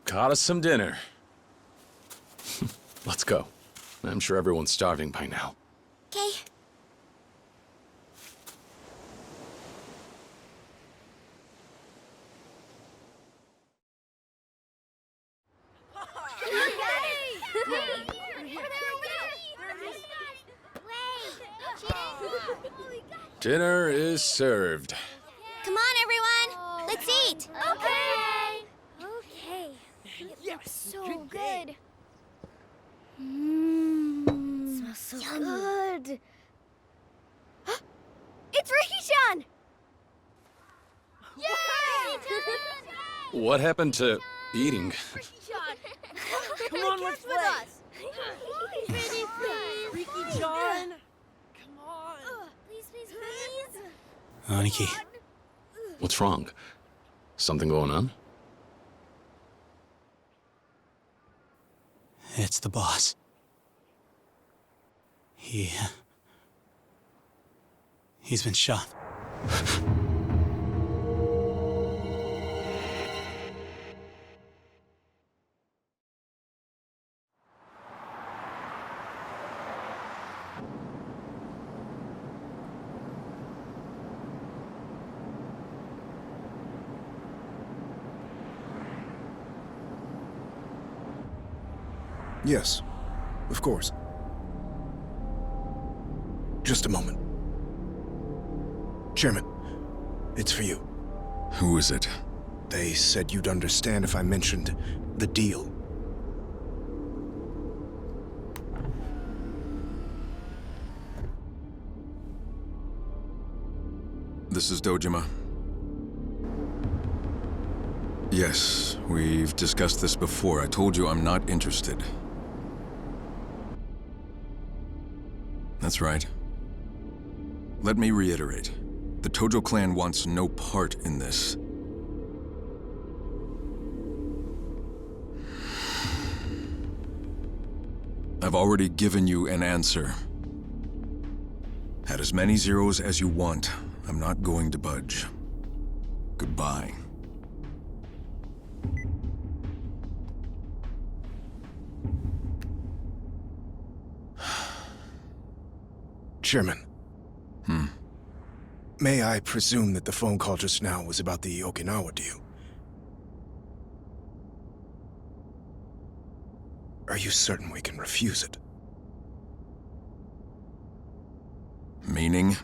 Got us some dinner. Let's go. I'm sure everyone's starving by now. Okay. Dinner is served. Come on, everyone. Let's eat. Okay. Okay. It looks so good. Smells so good. It's Ricky-chan! Yay! What happened to eating? Come on, let's play. Ricky-chan! Come on! Please, please, please. Aniki, What's wrong? Something going on? it's the boss. He's been shot. Yes, of course. Just a moment. Chairman, it's for you. Who is it? They said you'd understand if I mentioned the deal. This is Dojima. Yes, we've discussed this before. I told you I'm not interested. That's right. Let me reiterate. The Tojo clan wants no part in this. I've already given you an answer. Add as many zeros as you want. I'm not going to budge. Goodbye. Chairman. May I presume that the phone call just now was about the Okinawa deal? Are you certain we can refuse it? Meaning?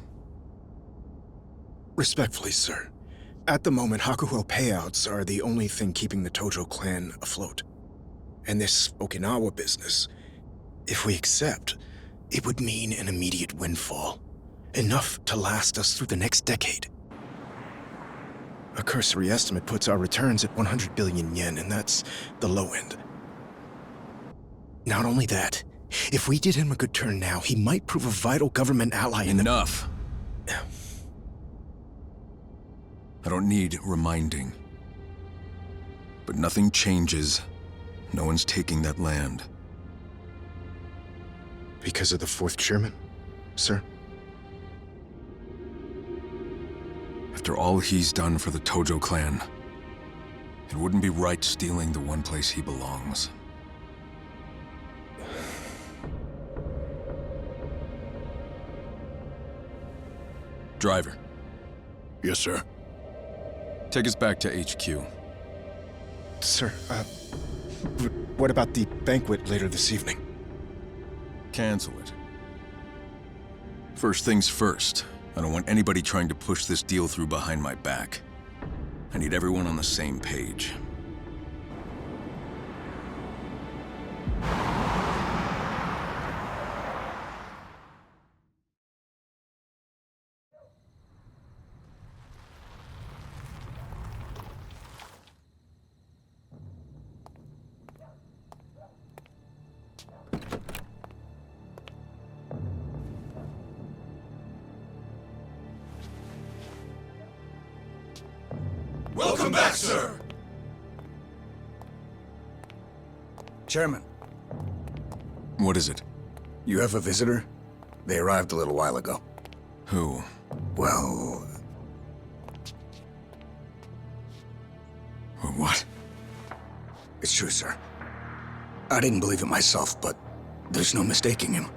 Respectfully, sir. At the moment, Hakuho payouts are the only thing keeping the Tojo clan afloat. And this Okinawa business, if we accept, it would mean an immediate windfall. Enough to last us through the next decade. A cursory estimate puts our returns at 100 billion yen, and that's the low end. Not only that, if we did him a good turn now, he might prove a vital government ally in the— Enough! I don't need reminding. But nothing changes. No one's taking that land. Because of the fourth chairman, sir? After all he's done for the Tojo clan, it wouldn't be right stealing the one place he belongs. Driver. Yes, sir. Take us back to HQ. Sir, what about the banquet later this evening? Cancel it. First things first. I don't want anybody trying to push this deal through behind my back. I need everyone on the same page. Welcome back, sir! Chairman, What is it? you have a visitor? They arrived a little while ago. Who? Well, What? It's true, sir. I didn't believe it myself, but there's no mistaking him.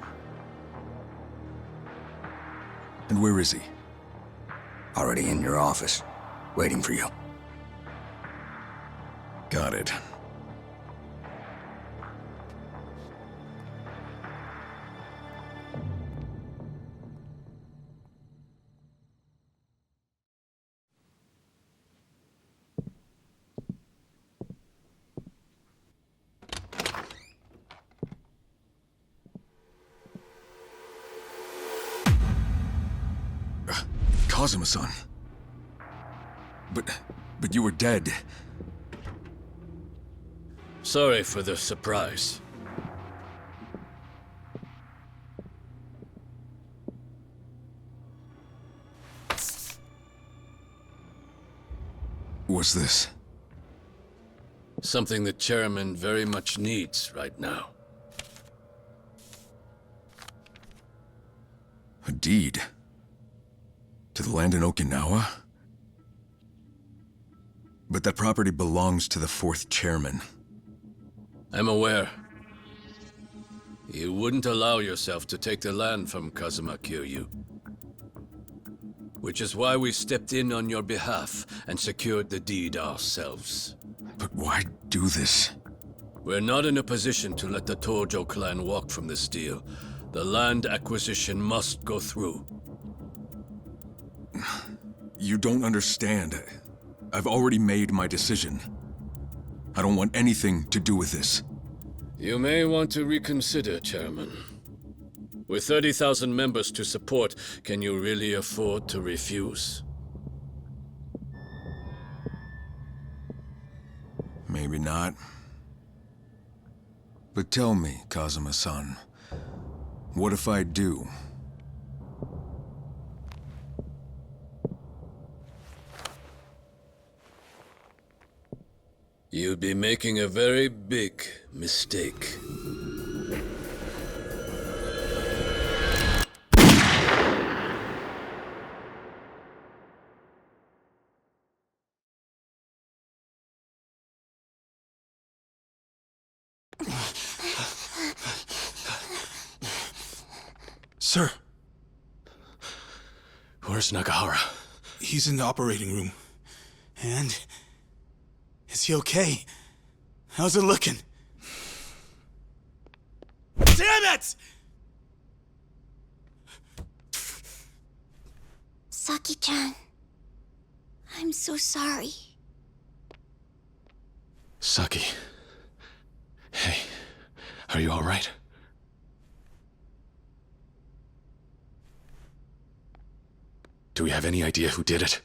And where is he? Already in your office, waiting for you. Got it. Kazuma-san. But you were dead. Sorry for the surprise. What's this? Something the chairman very much needs right now. A deed? To the land in Okinawa? But that property belongs to the fourth chairman. I'm aware. You wouldn't allow yourself to take the land from Kazuma Kiryu. Which is why we stepped in on your behalf and secured the deed ourselves. But why do this? We're not in a position to let the Tojo clan walk from this deal. The land acquisition must go through. You don't understand. I've already made my decision. I don't want anything to do with this. You may want to reconsider, Chairman. With 30,000 members to support, can you really afford to refuse? Maybe not. But tell me, Kazuma-san, what if I do? You'd be making a very big mistake. Sir, Where's Nagahara? he's in the operating room. And? Is he okay? How's it looking? Damn it! Saki-chan. I'm so sorry. Saki. Hey, are you all right? Do we have any idea who did it?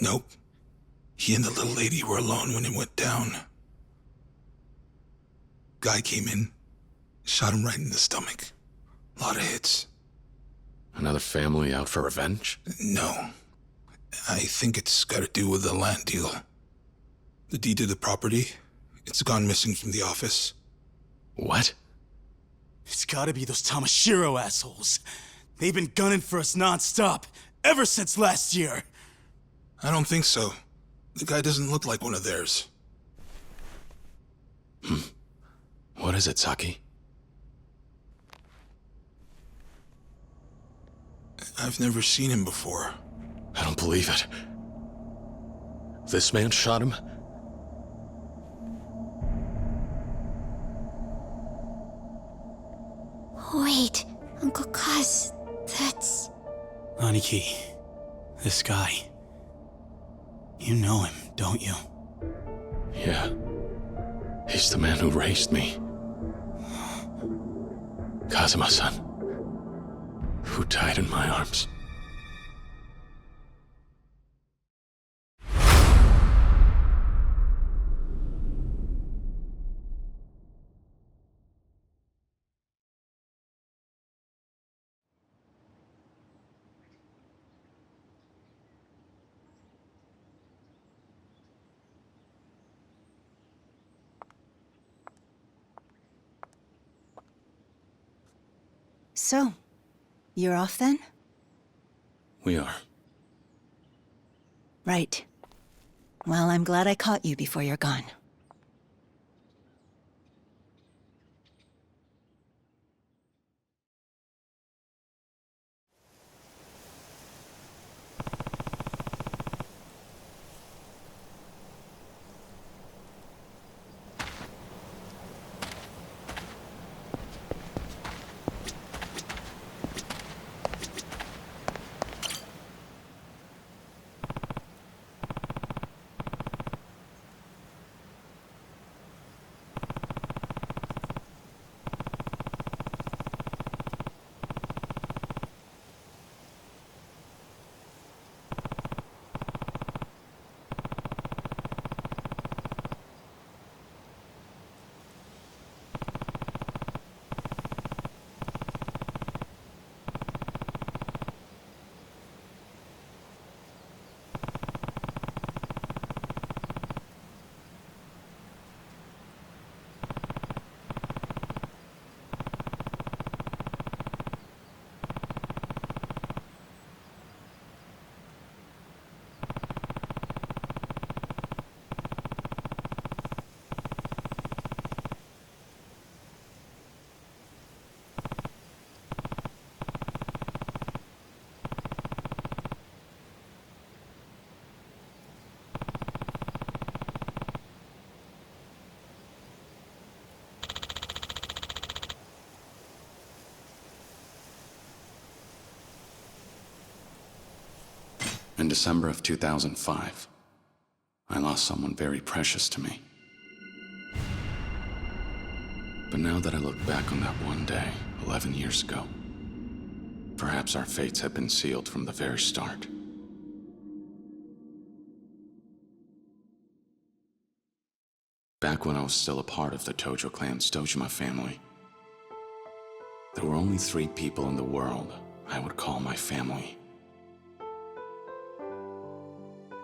Nope. He and the little lady were alone when it went down. Guy came in, shot him right in the stomach. A lot of hits. Another family out for revenge? No. I think it's got to do with the land deal. The deed to the property, it's gone missing from the office. What? It's gotta be those Tamashiro assholes. They've been gunning for us non-stop, ever since last year. I don't think so. The guy doesn't look like one of theirs. What is it, Saki? I've never seen him before. I don't believe it. This man shot him? Wait, Uncle Kaz, that's... Aniki, this guy. You know him, don't you? Yeah. He's the man who raised me. Kazuma-san. Who died in my arms. So, you're off then? We are. Right. Well, I'm glad I caught you before you're gone. In December of 2005, I lost someone very precious to me. But now that I look back on that one day, 11 years ago, perhaps our fates had been sealed from the very start. Back when I was still a part of the Tojo clan's Dojima family, there were only 3 people in the world I would call my family.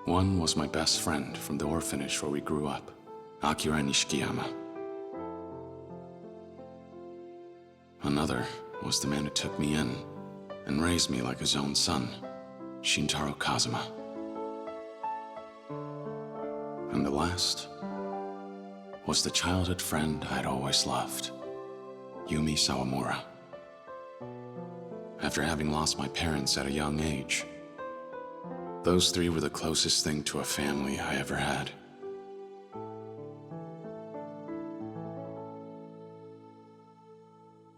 One was my best friend from the orphanage where we grew up, Akira Nishikiyama. Another was the man who took me in and raised me like his own son, Shintaro Kazuma. And the last was the childhood friend I'd always loved, Yumi Sawamura. After having lost my parents at a young age, those 3 were the closest thing to a family I ever had.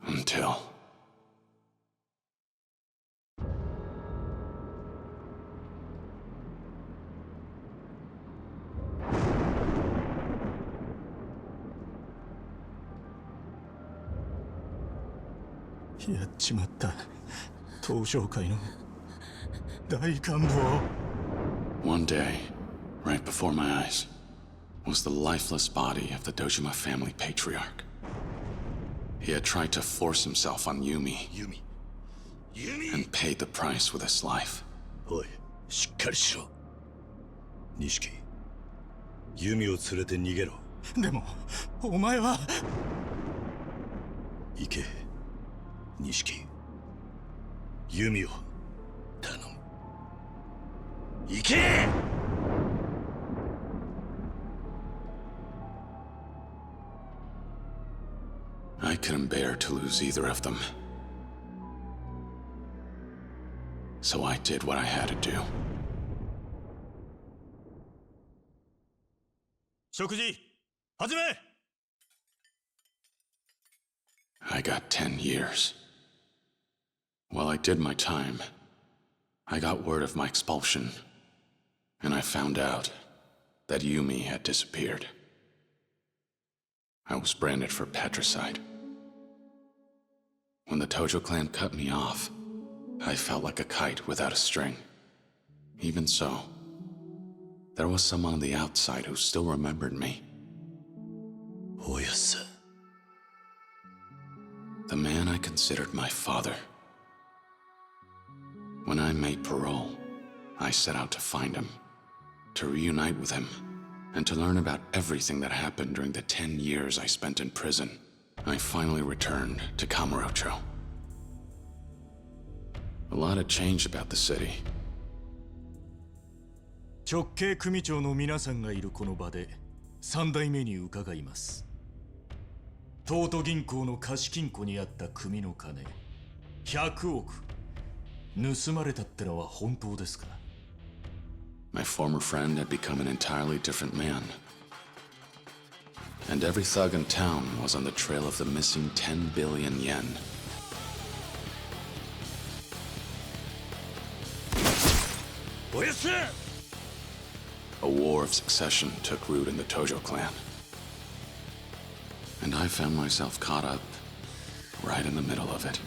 Until... One day, right before my eyes, was the lifeless body of the Dojima family patriarch. He had tried to force himself on Yumi, and paid the price with his life. おい、しっかりしろ。錦、ユミを連れて逃げろ。でも、お前は。行け、錦。ユミを頼む。行け！ I couldn't bear to lose either of them. So I did what I had to do. 食事、始め！ I got 10 years. While I did my time, I got word of my expulsion, and I found out that Yumi had disappeared. I was branded for patricide. When the Tojo clan cut me off, I felt like a kite without a string. Even so, there was someone on the outside who still remembered me. Oyasa. The man I considered my father. When I made parole, I set out to find him, to reunite with him, and to learn about everything that happened during the 10 years I spent in prison. I finally returned to Kamurocho. A lot had changed about the city. 直系組長の皆さんがいるこの場で3代目に伺います。東都銀行の貸金庫にあった組の金100億盗まれたってのは本当ですか？ My former friend had become an entirely different man. And every thug in town was on the trail of the missing 10 billion yen. A war of succession took root in the Tojo clan. And I found myself caught up right in the middle of it.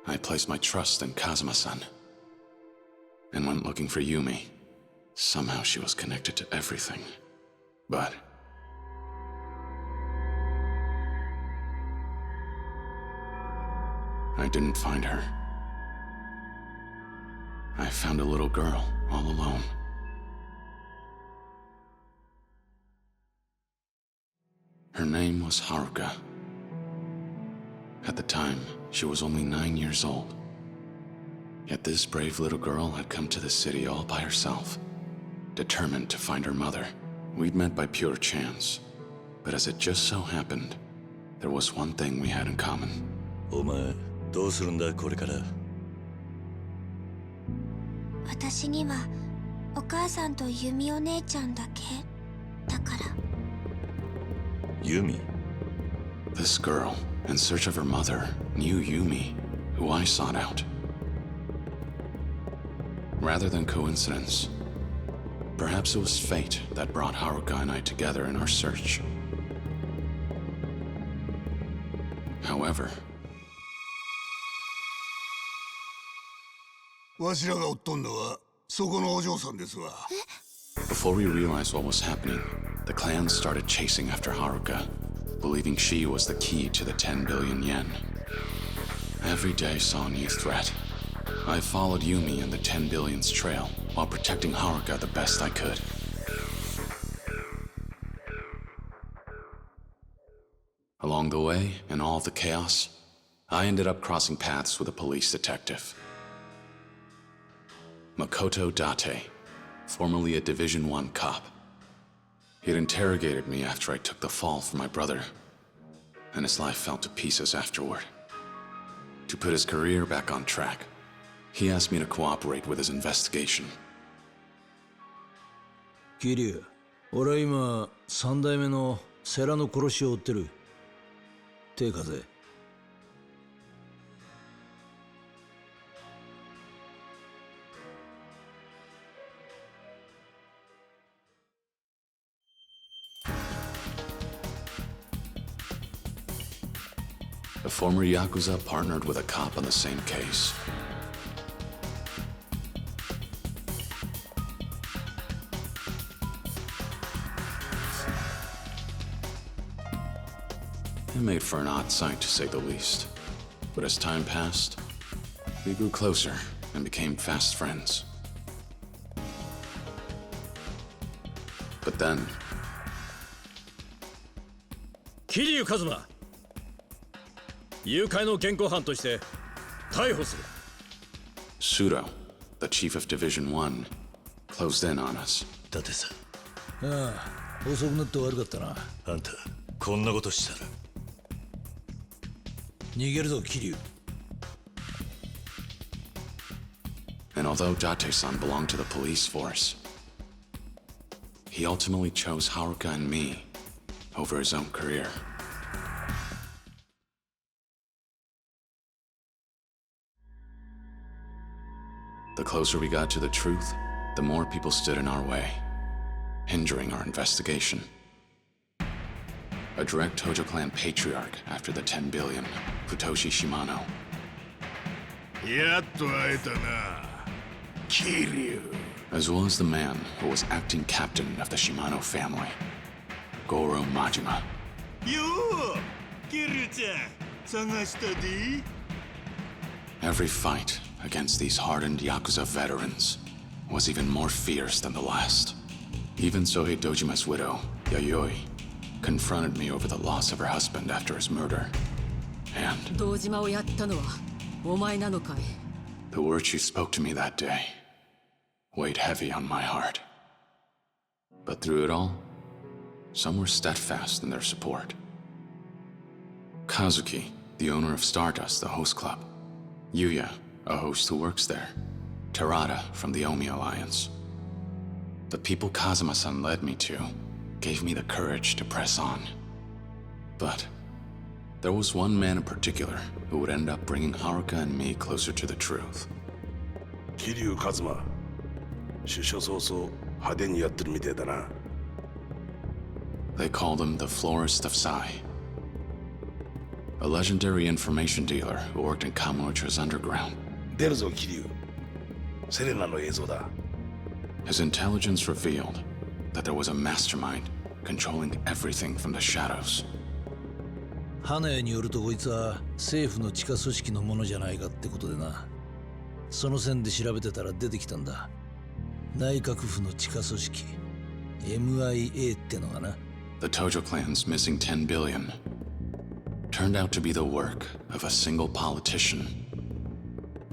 I placed my trust in Kazuma-san and went looking for Yumi. Somehow she was connected to everything. But I didn't find her. I found a little girl all alone. Her name was Haruka. At the time, she was only 9 years old. Yet this brave little girl had come to the city all by herself, determined to find her mother. We'd met by pure chance, but as it just so happened, there was one thing we had in common. お前、どうするんだこれから？私にはお母さんとユミお姉ちゃんだけだから。ユミ？ This girl, in search of her mother, knew Yumi, who I sought out. Rather than coincidence, perhaps it was fate that brought Haruka and I together in our search. However, わしらが追っとんのはそこのお嬢さんですわ。 before we realized what was happening, the clans started chasing after Haruka, believing she was the key to the 10 billion yen. Every day saw a new threat. I followed Yumi and the 10 billion's trail while protecting Haruka the best I could. Along the way, in all of the chaos, I ended up crossing paths with a police detective. Makoto Date, formerly a Division 1 cop. He had interrogated me after I took the fall for my brother, and his life fell to pieces afterward. To put his career back on track, he asked me to cooperate with his investigation. Kiryu, 俺は今三代目の世良の殺しを追ってる。手風。A former Yakuza partnered with a cop on the same case. It made for an odd sight, to say the least. But as time passed, we grew closer and became fast friends. But then... Kiryu Kazuma! 誘拐の現行犯として逮捕する。Pseudo, the chief of Division 1, closed in on us. だってさ。ああ、遅くなって悪かったな。あんた、こんなことしたら。逃げるぞ、桐生。And although Date-san belonged to the police force, he ultimately chose Haruka and me over his own career. The closer we got to the truth, the more people stood in our way, hindering our investigation. A direct Tojo clan patriarch after the 10 billion, Futoshi Shimano. やっと会えたな、Kiryu. As well as the man who was acting captain of the Shimano family, Goro Majima. Yo, Kiryu-chan, 探したで。Every fight against these hardened Yakuza veterans was even more fierce than the last. Even Sohei Dojima's widow, Yayoi, confronted me over the loss of her husband after his murder. And the words she spoke to me that day weighed heavy on my heart. But through it all, some were steadfast in their support. Kazuki, the owner of Stardust, the host club. Yuya, a host who works there. Terada from the Omi Alliance. The people Kazuma-san led me to gave me the courage to press on. But there was one man in particular who would end up bringing Haruka and me closer to the truth. Kiryu Kazuma. 出所早々派手にやってるみてえだな。They called him the Florist of Sai. A legendary information dealer who worked in Kamurocho's underground. 出るぞ、Kiryu。セレナの映像だ。His intelligence revealed that there was a mastermind controlling everything from the shadows. 花屋によるとこいつは政府の地下組織のものじゃないかってことでな。その線で調べてたら出てきたんだ。内閣府の地下組織 MIA ってのがな。The Tojo clan's missing 10 billion turned out to be the work of a single politician.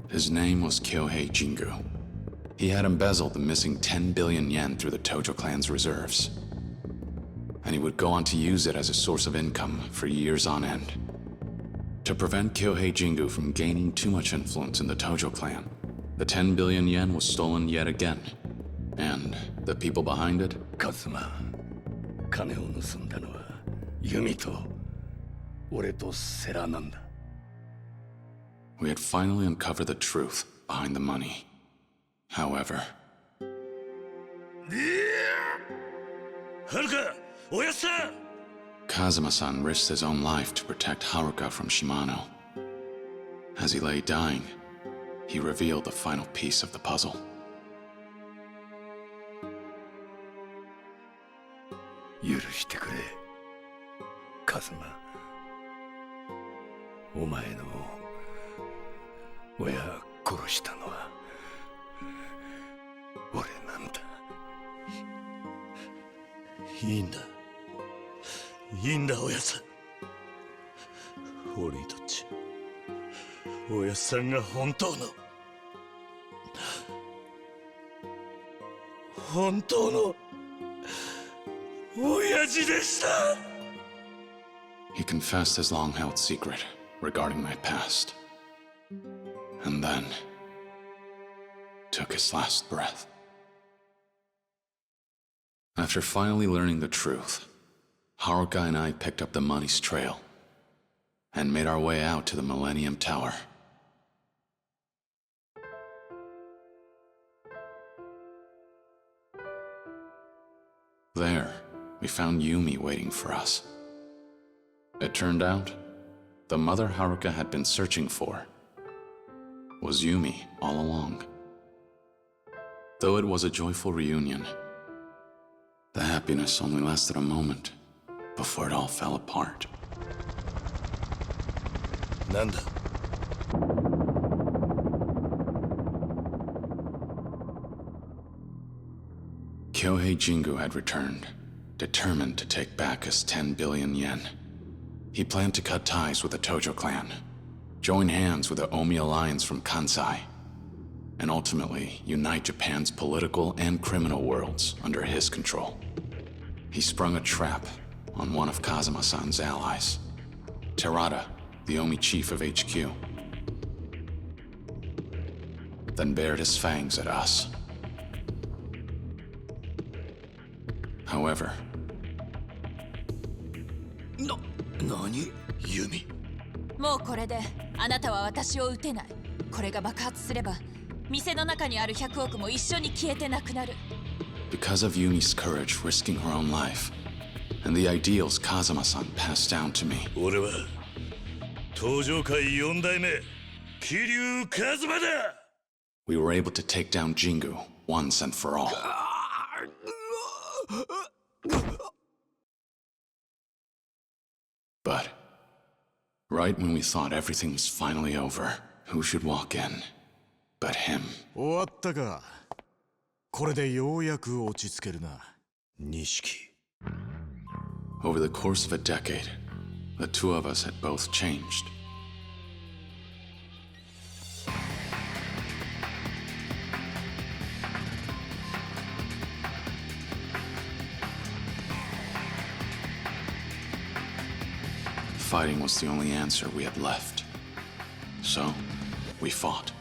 His name was Kyohei Jingu. He had embezzled the missing 10 billion yen through the Tojo clan's reserves. And he would go on to use it as a source of income for years on end. To prevent Kyohei Jingu from gaining too much influence in the Tojo clan, the 10 billion yen was stolen yet again. And the people behind it? Kazuma, 金を盗んだのはユミと俺と世良なんだ。 We had finally uncovered the truth behind the money. However, Kazuma-san risked his own life to protect Haruka from Shimano. As he lay dying, he revealed the final piece of the puzzle. 許してくれ、カズマ。お前の親殺したのは俺なんだ。いいんだ。いいんだ、おやさん。俺にとっちゃ、おやさんが本当の親父でした。 He confessed his long-held secret regarding my past, and then took his last breath. After finally learning the truth, Haruka and I picked up the money's trail and made our way out to the Millennium Tower. There, we found Yumi waiting for us. It turned out, the mother Haruka had been searching for was Yumi all along. Though it was a joyful reunion, the happiness only lasted a moment before it all fell apart. なんだ。 Kyohei Jingu had returned, determined to take back his 10 billion yen. He planned to cut ties with the Tojo clan, join hands with the Omi alliance from Kansai, and ultimately unite Japan's political and criminal worlds under his control. He sprung a trap on one of Kazuma-san's allies, Terada, the Omi chief of HQ, then bared his fangs at us. However, 何？ユミ。もうこれであなたは私を撃てない。これが爆発すれば店の中にある100億も一緒に消えてなくなる。 Because of Yumi's courage risking her own life, and the ideals Kazuma-san passed down to me. 俺は東上界4代目桐生一馬だ。 We were able to take down Jingu once and for all. But right when we thought everything was finally over, who should walk in but him? 終わったか。これでようやく落ち着けるな、錦。 Over the course of a decade, the two of us had both changed. Fighting was the only answer we had left. So, we fought.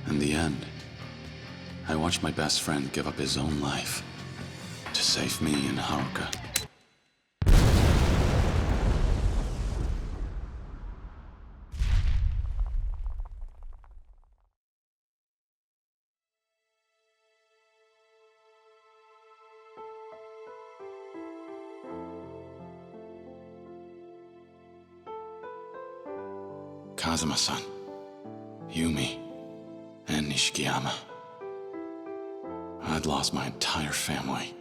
In the end, I watched my best friend give up his own life to save me and Haruka. Kazuma-san, Yumi, and Nishikiyama. I'd lost my entire family,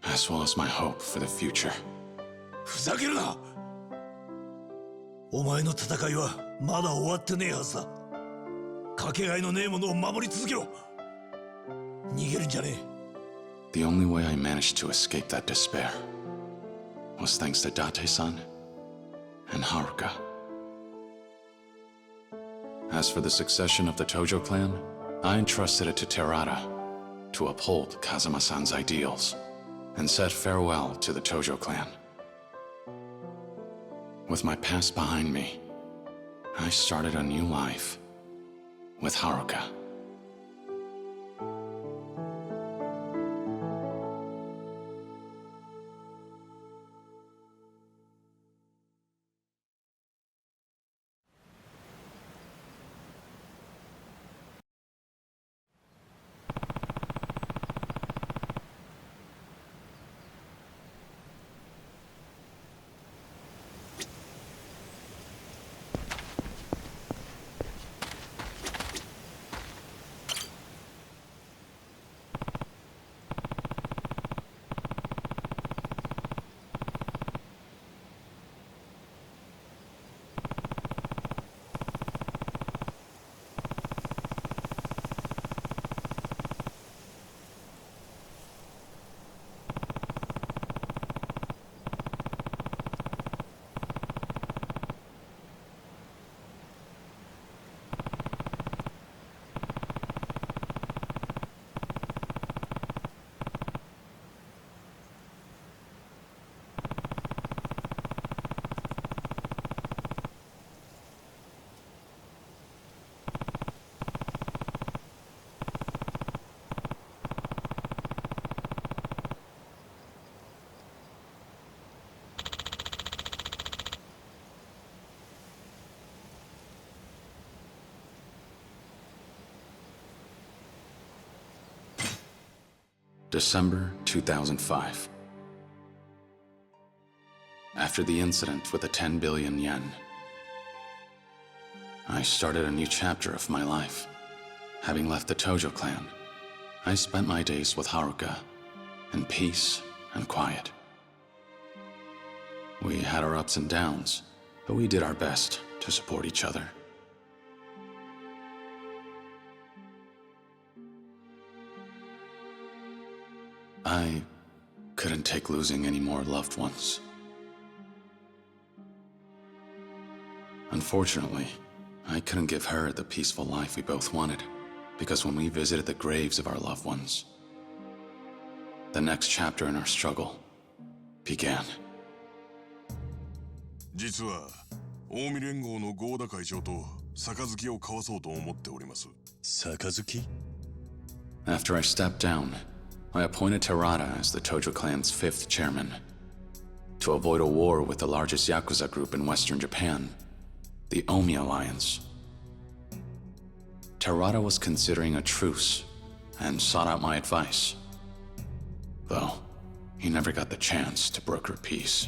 as well as my hope for the future. ふざけるな。お前の戦いはまだ終わってねえはずだ。かけがえのねえものを守り続けろ。逃げるんじゃねえ。 The only way I managed to escape that despair was thanks to Date-san and Haruka. As for the succession of the Tojo clan, I entrusted it to Terada, to uphold Kazuma-san's ideals and said farewell to the Tojo clan. With my past behind me, I started a new life with Haruka. December 2005. After the incident with the 10 billion yen, I started a new chapter of my life. Having left the Tojo clan, I spent my days with Haruka in peace and quiet. We had our ups and downs, but we did our best to support each other. I couldn't take losing any more loved ones. Unfortunately, I couldn't give her the peaceful life we both wanted, because when we visited the graves of our loved ones, the next chapter in our struggle began. 実は近江連合の合田会長と杯を交わそうと思っております。杯? After I stepped down, I appointed Terada as the Tojo clan's 5th chairman. To avoid a war with the largest Yakuza group in Western Japan, the Omi Alliance. Terada was considering a truce and sought out my advice, though he never got the chance to broker peace.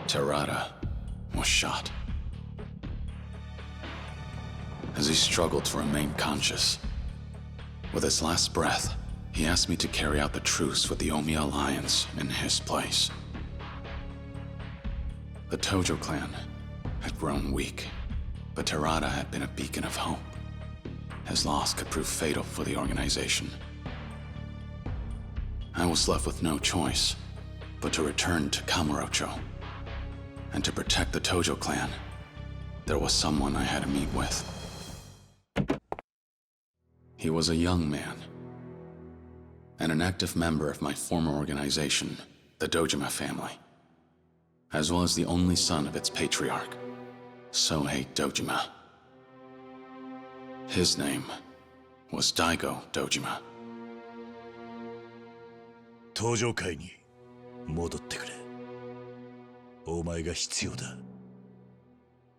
Terada was shot. As he struggled to remain conscious, with his last breath, he asked me to carry out the truce with the Omi Alliance in his place. The Tojo clan had grown weak, but Terada had been a beacon of hope. His loss could prove fatal for the organization. I was left with no choice but to return to Kamurocho. And to protect the Tojo clan, there was someone I had to meet with. He was a young man, and an active member of my former organization, the Dojima family, as well as the only son of its patriarch, Sohei Dojima. His name was Daigo Dojima. 登場会に戻ってくれ。お前が必要だ。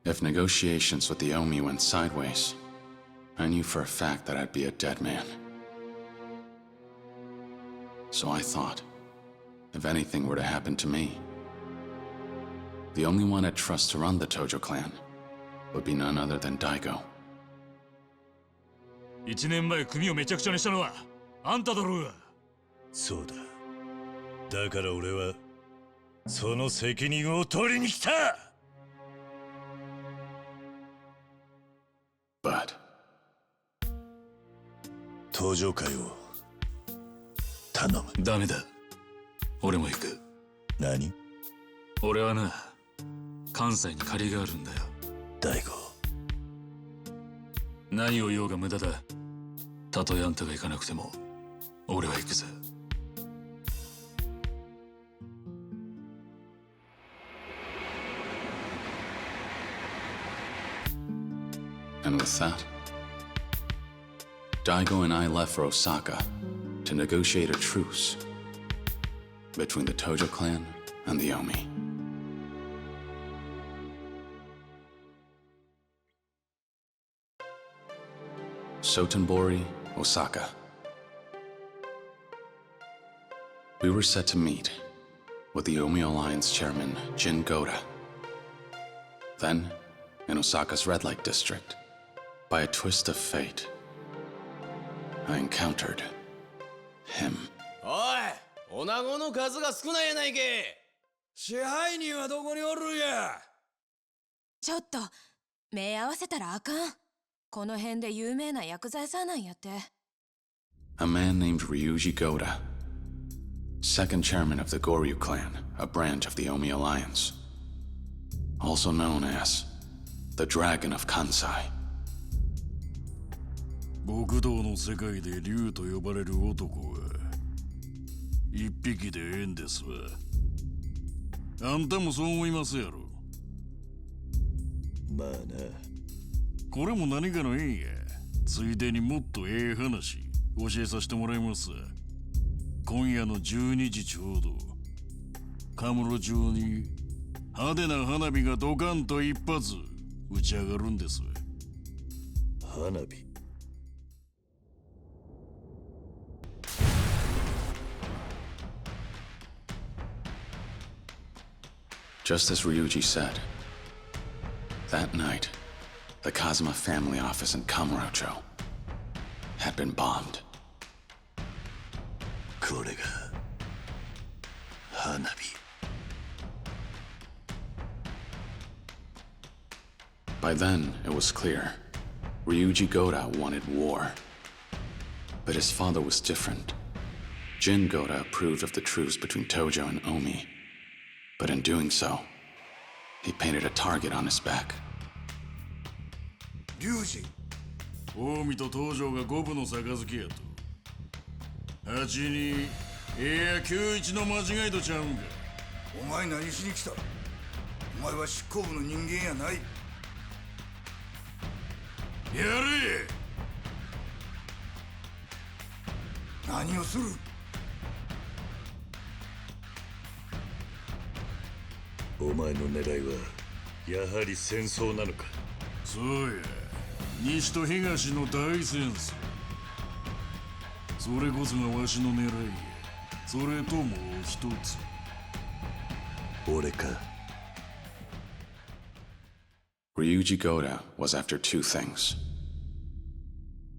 If negotiations with the Omi went sideways, I knew for a fact that I'd be a dead man. So I thought, if anything were to happen to me, the only one I'd trust to run the Tojo clan would be none other than Daigo. 1年前組をめちゃくちゃにしたのはあんただろうが。そうだ。だから俺はその責任を取りに来た。But 登場会を頼む。ダメだ。俺も行く。何？俺はな、関西に借りがあるんだよ。大悟。何を言おうが無駄だ。たとえあんたが行かなくても、俺は行くぜ。And with that, Daigo and I left for Osaka to negotiate a truce between the Tojo clan and the Omi. Sotenbori, Osaka. We were set to meet with the Omi Alliance chairman, Jin Goda. Then, in Osaka's red light district, by a twist of fate, I encountered him. おい、女子の数が少ないやないけ。支配人はどこにおるんや。ちょっと目合わせたらあかん。この辺で有名な薬剤師なんやって。A man named Ryuji Goda, second chairman of the Goryu clan, a branch of the Omi Alliance, also known as the Dragon of Kansai. 極道の世界で竜と呼ばれる男は一匹でええんですわ。あんたもそう思いますやろ。まあな。これも何かの縁や。ついでにもっとええ話教えさせてもらいますわ。今夜の12時ちょうどカムロ町に派手な花火がドカンと一発打ち上がるんですわ。花火。Just as Ryuji said, that night, the Kazuma family office in Kamurocho had been bombed. これが花火。By then, it was clear. Ryuji Goda wanted war. But his father was different. Jin Goda approved of the truce between Tojo and Omi. But in doing so, he painted a target on his back. 龍二、近江と東条が五分の杯やと。8に91の間違いとちゃうんか。お前何しに来た？お前は執行部の人間やない。やれ！何をする？お前の狙いはやはり戦争なのか。そうや、西と東の大戦争。それこそがわしの狙いや。それともう一つ。俺か。Ryuji Goda was after two things.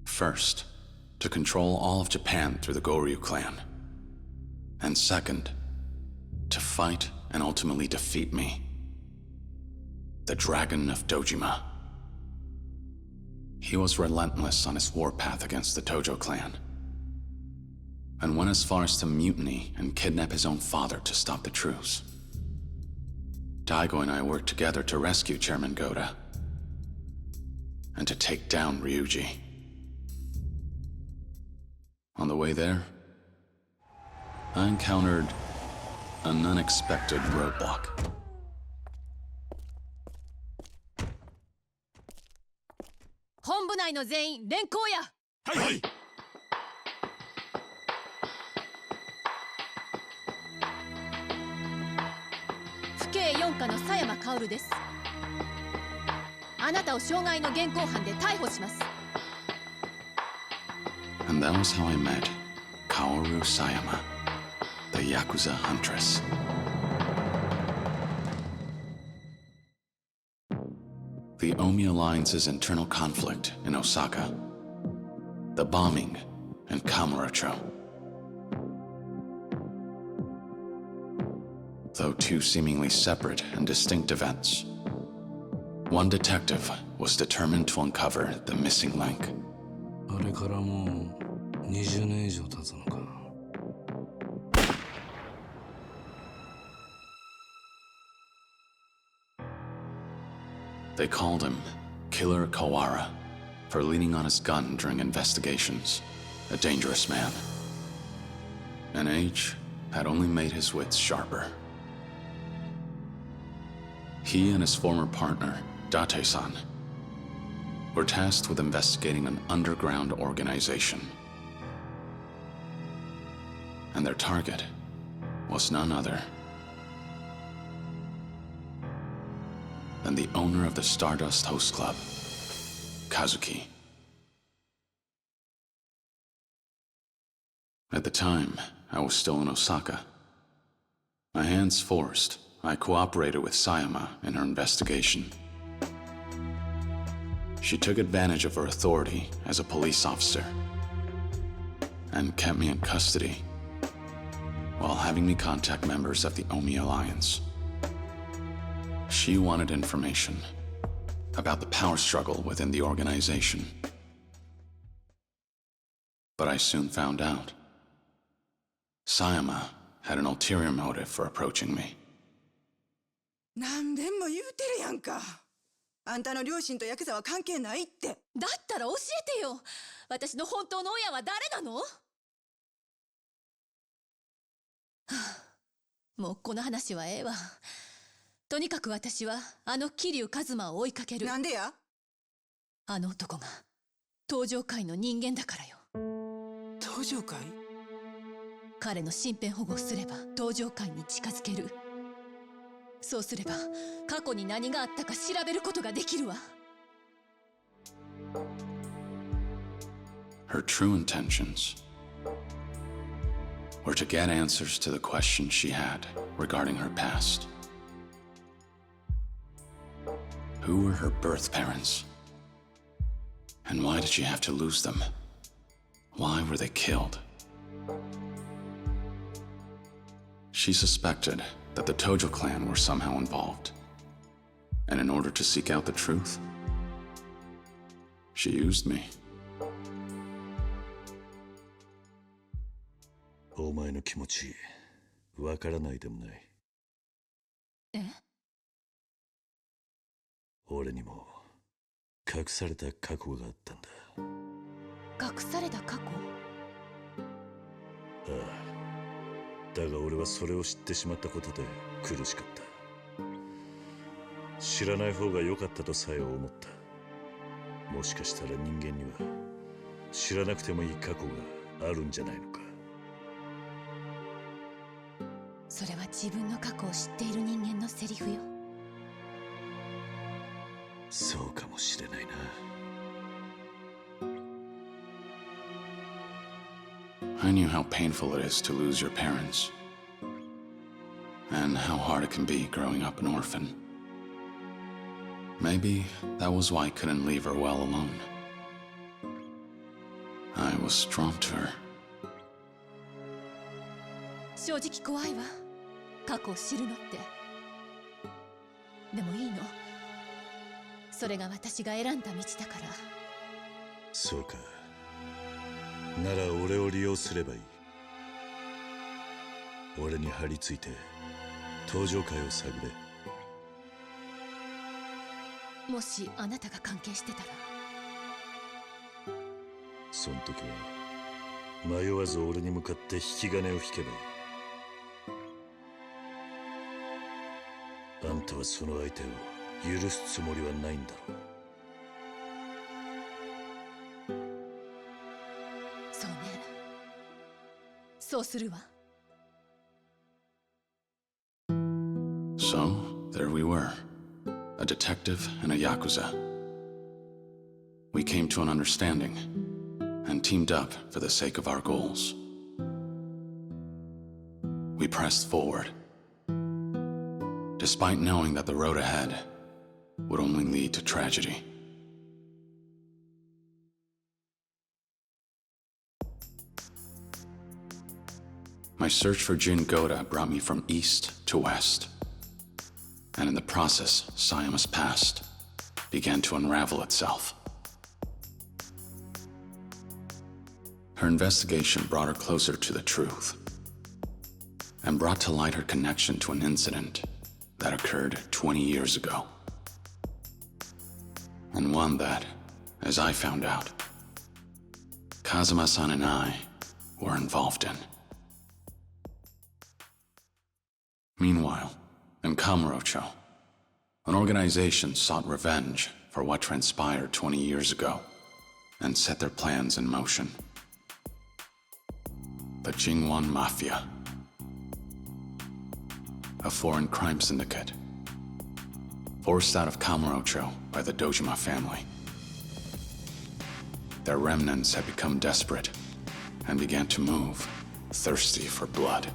First, to control all of Japan through the Goryu clan. And second, to fight and ultimately defeat me, the Dragon of Dojima. He was relentless on his warpath against the Tojo clan, and went as far as to mutiny and kidnap his own father to stop the truce. Daigo and I worked together to rescue Chairman Goda, and to take down Ryuji. On the way there, I encountered an unexpected roadblock. 本部内の全員連行や。はい。府警4課の佐山薫です。あなたを傷害の現行犯で逮捕します。And that was how I met Kaoru Sayama, the Yakuza huntress. The Omi Alliance's internal conflict in Osaka, the bombing in Kamurocho. Though two seemingly separate and distinct events, one detective was determined to uncover the missing link. あれからもう20年以上経つのか。They called him Killer Kawara for leaning on his gun during investigations. A dangerous man. And age had only made his wits sharper. He and his former partner, Date-san, were tasked with investigating an underground organization. And their target was none other than the owner of the Stardust Host Club, Kazuki. At the time, I was still in Osaka. My hands forced, I cooperated with Sayama in her investigation. She took advantage of her authority as a police officer and kept me in custody while having me contact members of the Omi Alliance. She wanted information about the power struggle within the organization. But I soon found out. Sayama had an ulterior motive for approaching me. 何べんも言うてるやんか。あんたの両親とヤクザは関係ないって。だったら教えてよ。私の本当の親は誰なの？はあ、もうこの話はええわ。とにかく私はあの桐生一馬を追いかける。なんでや？あの男が登場界の人間だからよ。登場界？彼の身辺保護をすれば登場界に近づける。そうすれば過去に何があったか調べることができるわ。Her true intentions were to get answers to the questions she had regarding her past. Who were her birth parents? And why did she have to lose them? Why were they killed? She suspected that the Tojo clan were somehow involved. And in order to seek out the truth, she used me. お前の気持ち、わからないでもない。え？俺にも隠された過去があったんだ。隠された過去？ああ。だが俺はそれを知ってしまったことで苦しかった。知らない方が良かったとさえ思った。もしかしたら人間には知らなくてもいい過去があるんじゃないのか。それは自分の過去を知っている人間のセリフよ。そうかもしれないな。I knew how painful it is to lose your parents, and how hard it can be growing up an orphan. Maybe that was why I couldn't leave her well alone. I was drawn to her. 正直怖いわ。過去を知るのって。でもいいの。それが私が選んだ道だから。そうか。なら俺を利用すればいい。俺に張り付いて登場界を探れ。もしあなたが関係してたら。その時は迷わず俺に向かって引き金を引けばいい。あんたはその相手を許すつもりはないんだろう。そうね。そうするわ。So, there we were. A detective and a Yakuza. We came to an understanding and teamed up for the sake of our goals. We pressed forward, despite knowing that the road ahead would only lead to tragedy. My search for Jin Goda brought me from east to west. And in the process, Sayama's past began to unravel itself. Her investigation brought her closer to the truth and brought to light her connection to an incident that occurred 20 years ago. And one that, as I found out, Kazuma-san and I were involved in. Meanwhile, in Kamurocho, an organization sought revenge for what transpired 20 years ago and set their plans in motion. The Jingwan Mafia, a foreign crime syndicate, forced out of Kamurocho by the Dojima family. Their remnants had become desperate and began to move, thirsty for blood.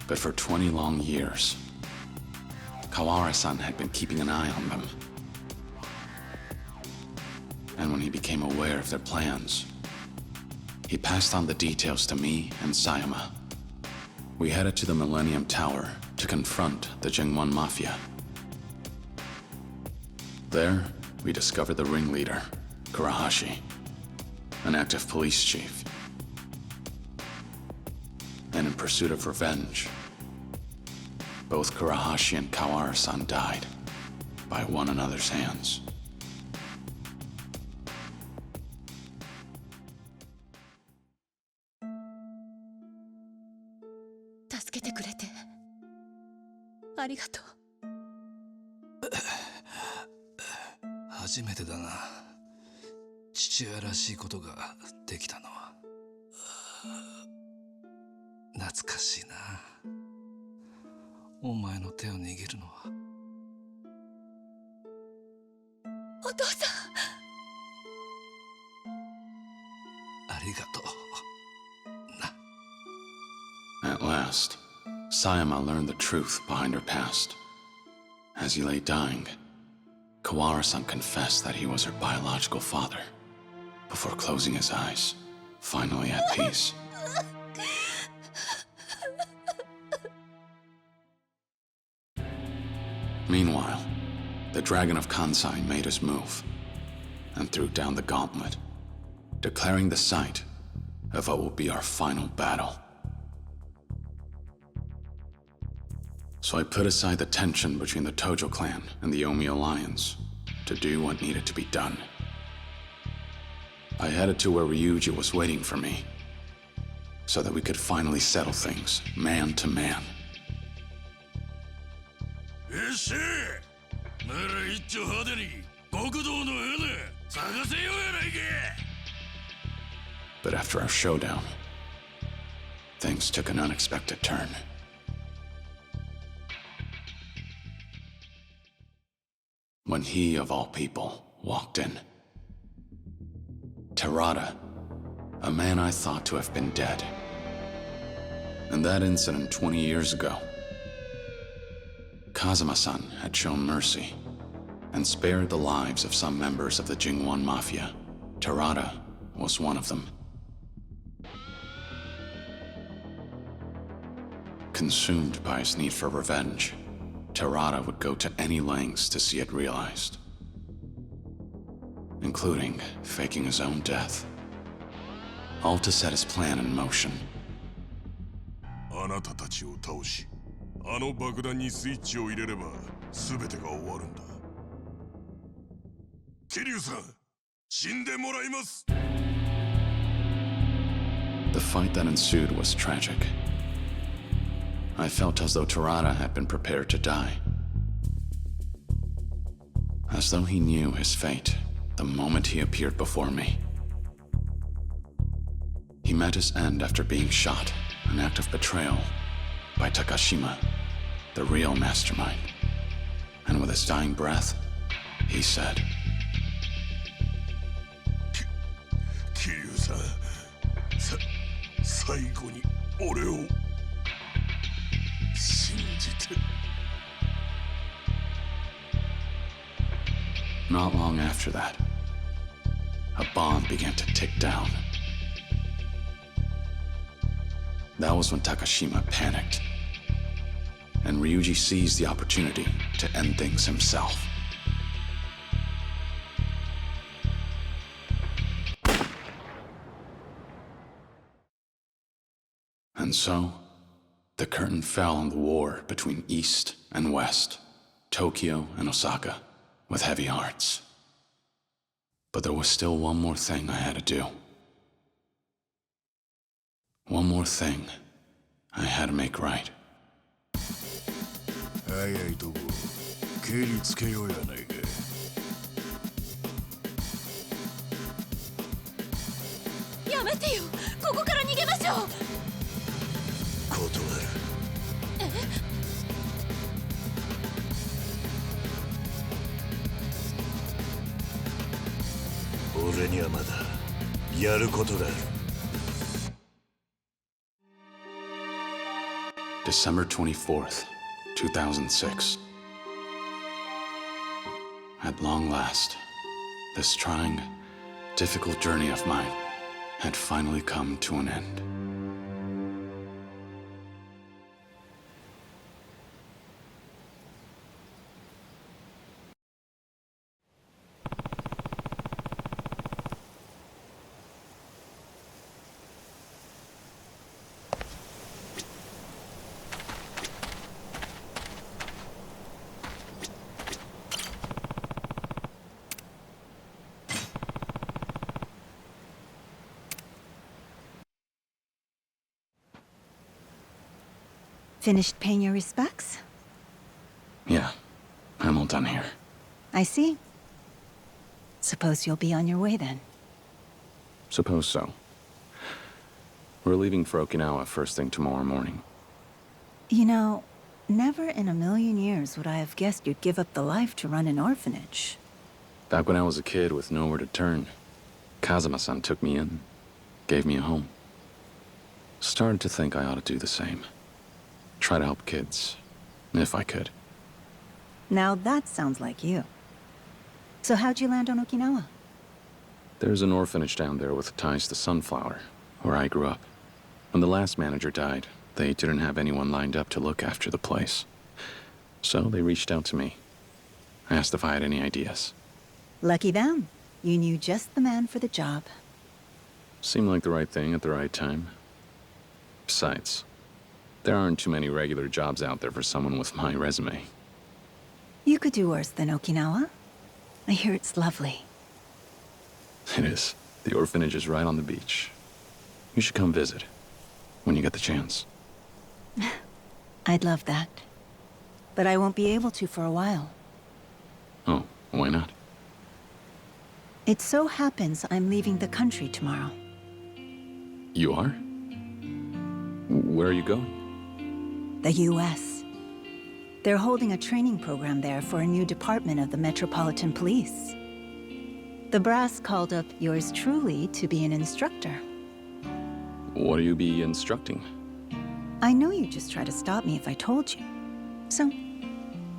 But for 20 long years, Kawara-san had been keeping an eye on them. And when he became aware of their plans, he passed on the details to me and Sayama. We headed to the Millennium Tower to confront the Jingwan Mafia. There, we discovered the ringleader, Kurahashi, an active police chief. And in pursuit of revenge, both Kurahashi and Kawara-san died by one another's hands.ありがとう。初めてだな。父親らしいことができたのは。懐かしいな。お前の手を握るのは。お父さん。ありがとう。At last, Sayama learned the truth behind her past. As he lay dying, Kawara-san confessed that he was her biological father, before closing his eyes, finally at peace. Meanwhile, the Dragon of Kansai made his move, and threw down the gauntlet, declaring the site of what will be our final battle. So I put aside the tension between the Tojo clan and the Omi alliance to do what needed to be done. I headed to where Ryuji was waiting for me, so that we could finally settle things, man to man. But after our showdown, things took an unexpected turn. When he, of all people, walked in. Terada, a man I thought to have been dead. In that incident 20 years ago, Kazuma-san had shown mercy and spared the lives of some members of the Jingwan Mafia. Terada was one of them. Consumed by his need for revenge, Terada would go to any lengths to see it realized, including faking his own death, all to set his plan in motion. あなたたちを倒し、あの爆弾にスイッチを入れれば全てが終わるんだ。桐生さん、死んでもらいます。The fight that ensued was tragic. I felt as though Terada had been prepared to die. As though he knew his fate the moment he appeared before me. He met his end after being shot, an act of betrayal, by Takashima, the real mastermind. And with his dying breath, he said, 桐生さん、最後に俺を Not long after that, a bomb began to tick down. That was when Takashima panicked, and Ryuji seized the opportunity to end things himself. And so, the curtain fell on the war between East and West, Tokyo and Osaka, with heavy hearts. But there was still one more thing I had to do. One more thing I had to make right. 早いとこケリつけようやないか。やめてよ、ここから逃げましょう。断る。俺にはまだやることがある。December 24th, 2006. At long last, this trying, difficult journey of mine had finally come to an end. Finished paying your respects? Yeah, I'm all done here. I see. Suppose you'll be on your way then. Suppose so. We're leaving for Okinawa first thing tomorrow morning. You know, never in a million years would I have guessed you'd give up the life to run an orphanage. Back when I was a kid with nowhere to turn, Kazuma-san took me in, gave me a home. Started to think I ought to do the same. Try to help kids, if I could. Now that sounds like you. So how'd you land on Okinawa? There's an orphanage down there with ties to Sunflower, where I grew up. When the last manager died, they didn't have anyone lined up to look after the place. So they reached out to me. Asked if I had any ideas. Lucky them. You knew just the man for the job. Seemed like the right thing at the right time. Besides, there aren't too many regular jobs out there for someone with my resume. You could do worse than Okinawa. I hear it's lovely. It is. The orphanage is right on the beach. You should come visit, when you get the chance. I'd love that. But I won't be able to for a while. Oh, why not? It so happens I'm leaving the country tomorrow. You are? Where are you going? The U.S. They're holding a training program there for a new department of the Metropolitan Police. The brass called up yours truly to be an instructor. What do you be instructing? I know you'd just try to stop me if I told you. So,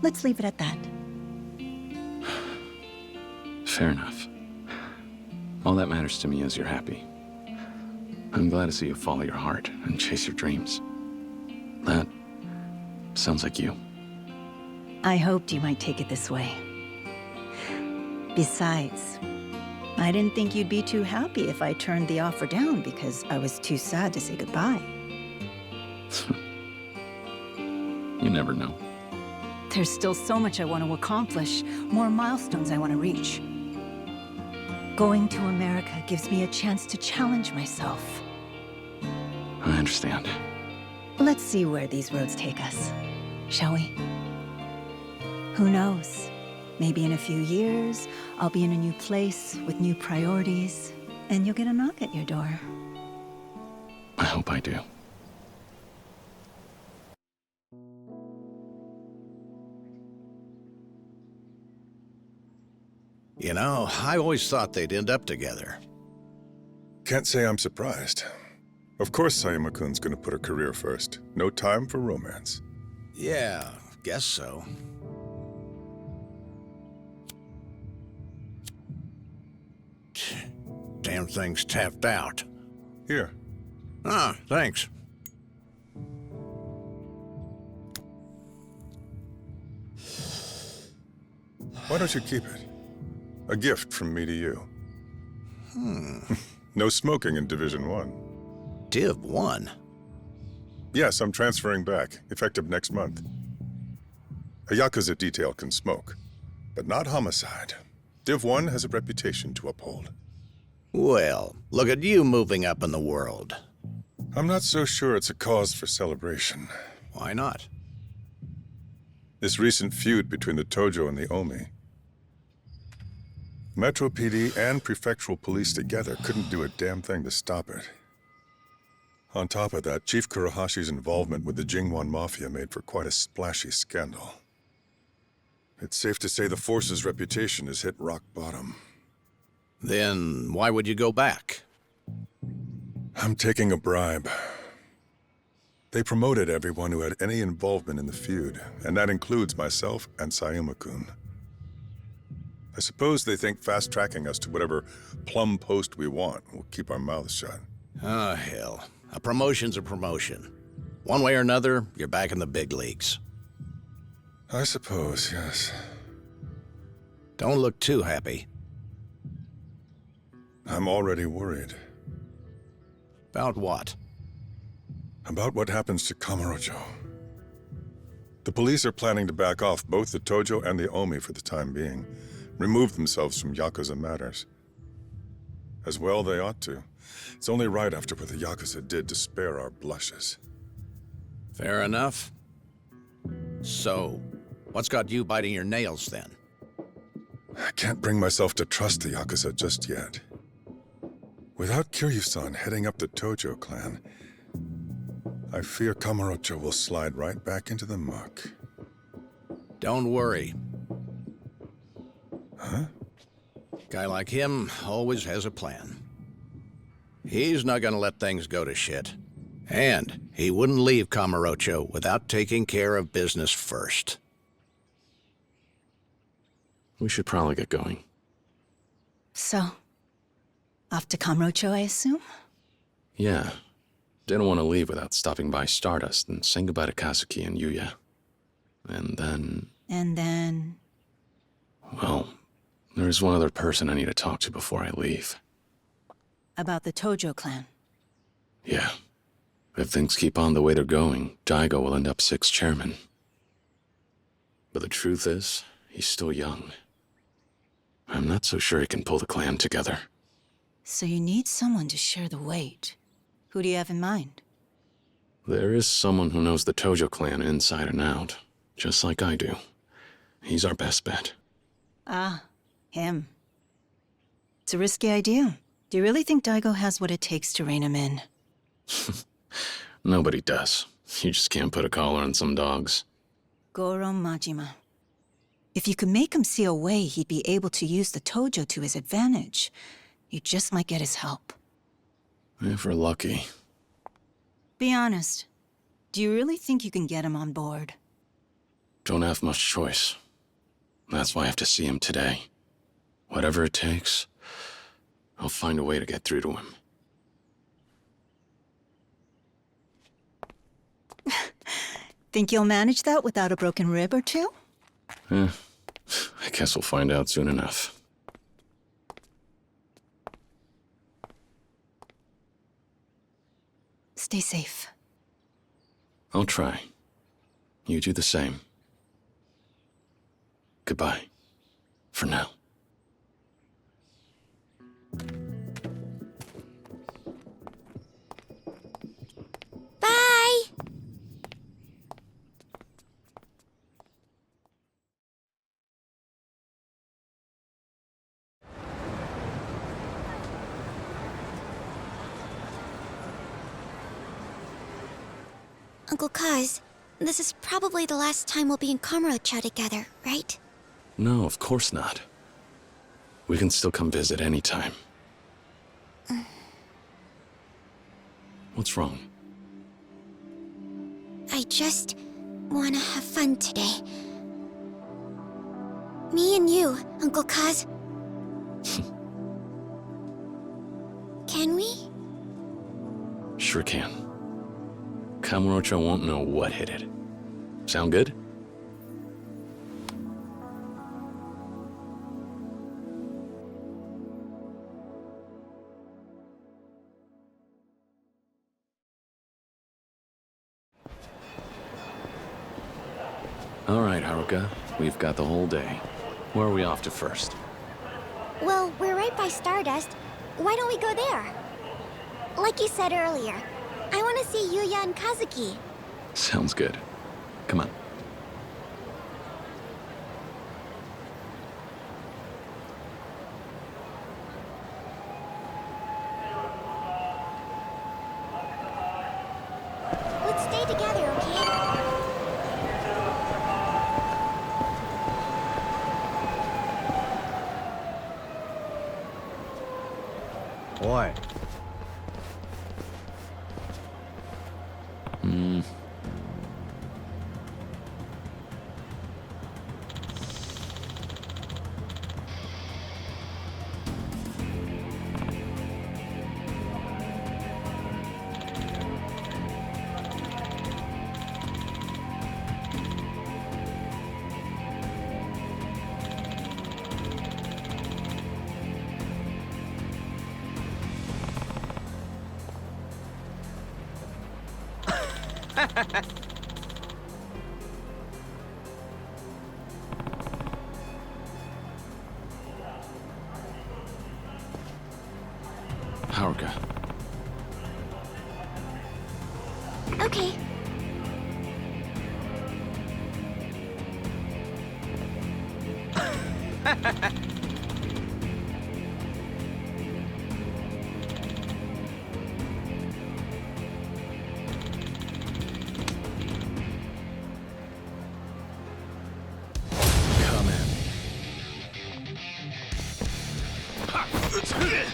let's leave it at that. Fair enough. All that matters to me is you're happy. I'm glad to see you follow your heart and chase your dreams. That sounds like you. I hoped you might take it this way. Besides, I didn't think you'd be too happy if I turned the offer down because I was too sad to say goodbye. You never know. There's still so much I want to accomplish, more milestones I want to reach. Going to America gives me a chance to challenge myself. I understand. Let's see where these roads take us, shall we? Who knows? Maybe in a few years, I'll be in a new place with new priorities, and you'll get a knock at your door. I hope I do. You know, I always thought they'd end up together. Can't say I'm surprised. Of course Sayama-kun's gonna put her career first. No time for romance. Yeah, guess so. Damn thing's tapped out. Here. Ah, thanks. Why don't you keep it? A gift from me to you. Hmm. No smoking in Division 1. Div 1? Yes, I'm transferring back, effective next month. A Yakuza detail can smoke, but not homicide. Div 1 has a reputation to uphold. Well, look at you moving up in the world. I'm not so sure it's a cause for celebration. Why not? This recent feud between the Tojo and the Omi. Metro PD and prefectural police together couldn't do a damn thing to stop it. On top of that, Chief Kurahashi's involvement with the Jingwan Mafia made for quite a splashy scandal. It's safe to say the force's reputation has hit rock bottom. Then why would you go back? I'm taking a bribe. They promoted everyone who had any involvement in the feud, and that includes myself and Sayuma-kun. I suppose they think fast-tracking us to whatever plum post we want will keep our mouths shut. Oh, hell. A promotion's a promotion. One way or another, you're back in the big leagues. I suppose, yes. Don't look too happy. I'm already worried. About what? About what happens to Kamurocho. The police are planning to back off both the Tojo and the Omi for the time being, remove themselves from Yakuza matters. As well they ought to. It's only right after what the Yakuza did to spare our blushes. Fair enough. So, what's got you biting your nails then? I can't bring myself to trust the Yakuza just yet. Without Kiryu-san heading up the Tojo clan, I fear Kamurocho will slide right back into the muck. Don't worry. Huh? Guy like him always has a plan. He's not gonna let things go to shit. And he wouldn't leave Kamurocho without taking care of business first. We should probably get going. So, off to Kamurocho, I assume? Yeah. Didn't want to leave without stopping by Stardust and saying goodbye to Kazuki and Yuya. And then... And then... Well, there's one other person I need to talk to before I leave. About the Tojo clan. Yeah. If things keep on the way they're going, Daigo will end up 6th chairman. But the truth is, he's still young. I'm not so sure he can pull the clan together. So you need someone to share the weight. Who do you have in mind? There is someone who knows the Tojo clan inside and out, just like I do. He's our best bet. Ah, him. It's a risky idea. Do you really think Daigo has what it takes to rein him in? Nobody does. You just can't put a collar on some dogs. Goro Majima. If you could make him see a way he'd be able to use the Tojo to his advantage, you just might get his help. If we're lucky. Be honest. Do you really think you can get him on board? Don't have much choice. That's why I have to see him today. Whatever it takes, I'll find a way to get through to him. Think you'll manage that without a broken rib or two? I guess we'll find out soon enough. Stay safe. I'll try. You do the same. Goodbye. For now. Bye! Uncle Kaz, this is probably the last time we'll be in Kamurocho together, right? No, of course not. We can still come visit anytime. What's wrong? I just wanna have fun today. Me and you, Uncle Kaz. Can we? Sure can. Kamurocho won't know what hit it. Sound good? All right, Haruka. We've got the whole day. Where are we off to first? Well, we're right by Stardust. Why don't we go there? Like you said earlier, I want to see Yuya and Kazuki. Sounds good. Come on. Let's stay together, okay? Boy. Haruka. Okay. Come in.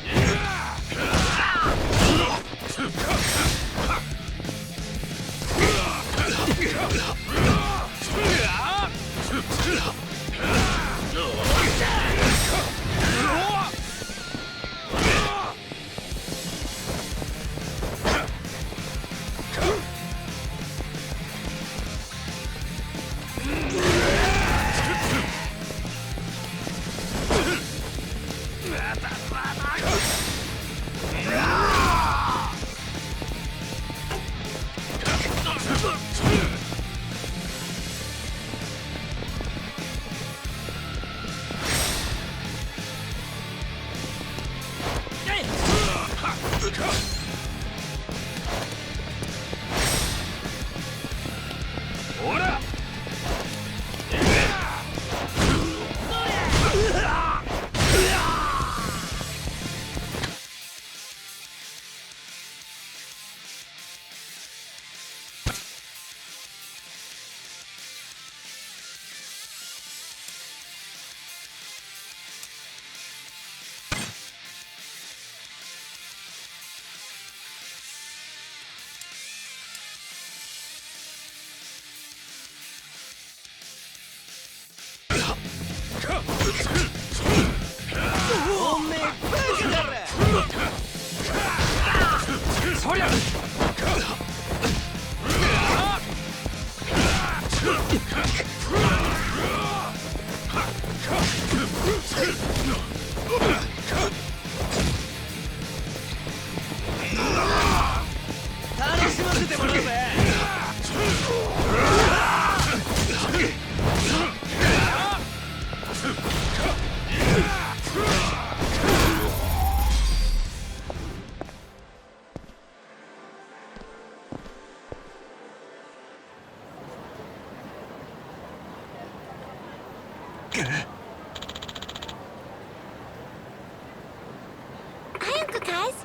Hi, Uncle Kaz.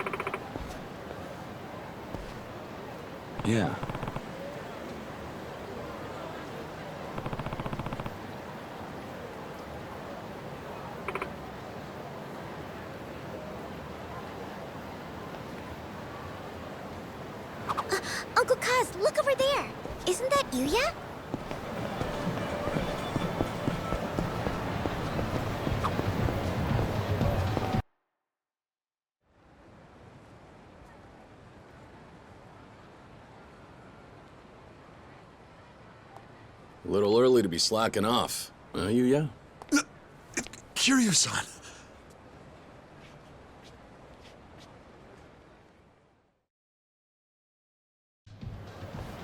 Yeah. Uncle Kaz, look over there. Isn't that Yuya? A little early to be slacking off. Yuya? Kiryu-san.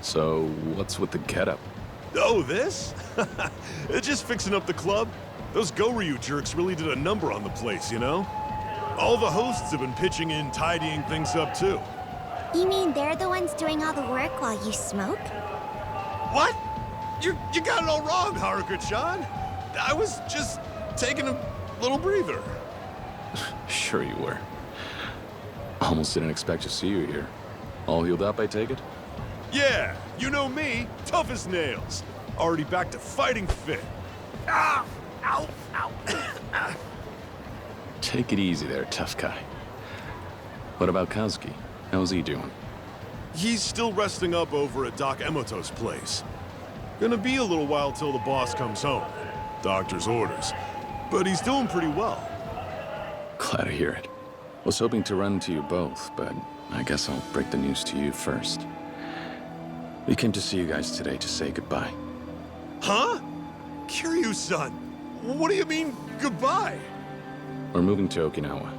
So, what's with the getup? Oh, this? Just fixing up the club. Those Goryu jerks really did a number on the place, you know? All the hosts have been pitching in, tidying things up, too. You mean they're the ones doing all the work while you smoke? What? You got it all wrong, Haruka-chan. I was just taking a little breather. Sure you were. Almost didn't expect to see you here. All healed up, I take it? Yeah, you know me, tough as nails. Already back to fighting fit. Ah! Ow! Ow! Take it easy there, tough guy. What about Kazuki? How's he doing? He's still resting up over at Doc Emoto's place. Gonna be a little while till the boss comes home. Doctor's orders. But he's doing pretty well. Glad to hear it. Was hoping to run to you both, but I guess I'll break the news to you first. We came to see you guys today to say goodbye. Huh? Kiryu-san, what do you mean, goodbye? We're moving to Okinawa.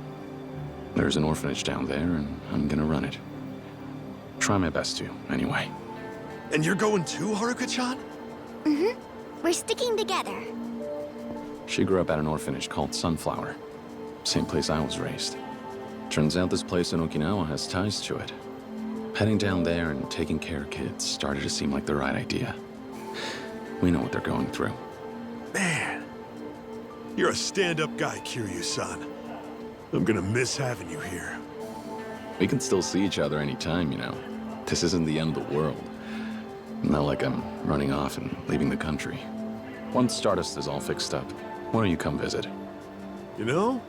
There's an orphanage down there, and I'm gonna run it. Try my best to, anyway. And you're going too, Haruka-chan? Mm-hmm. We're sticking together. She grew up at an orphanage called Sunflower. Same place I was raised. Turns out this place in Okinawa has ties to it. Heading down there and taking care of kids started to seem like the right idea. We know what they're going through. Man, you're a stand-up guy, Kiryu-san. I'm gonna miss having you here. We can still see each other anytime, you know. This isn't the end of the world. Not like I'm running off and leaving the country. Once Stardust is all fixed up, why don't you come visit? You know,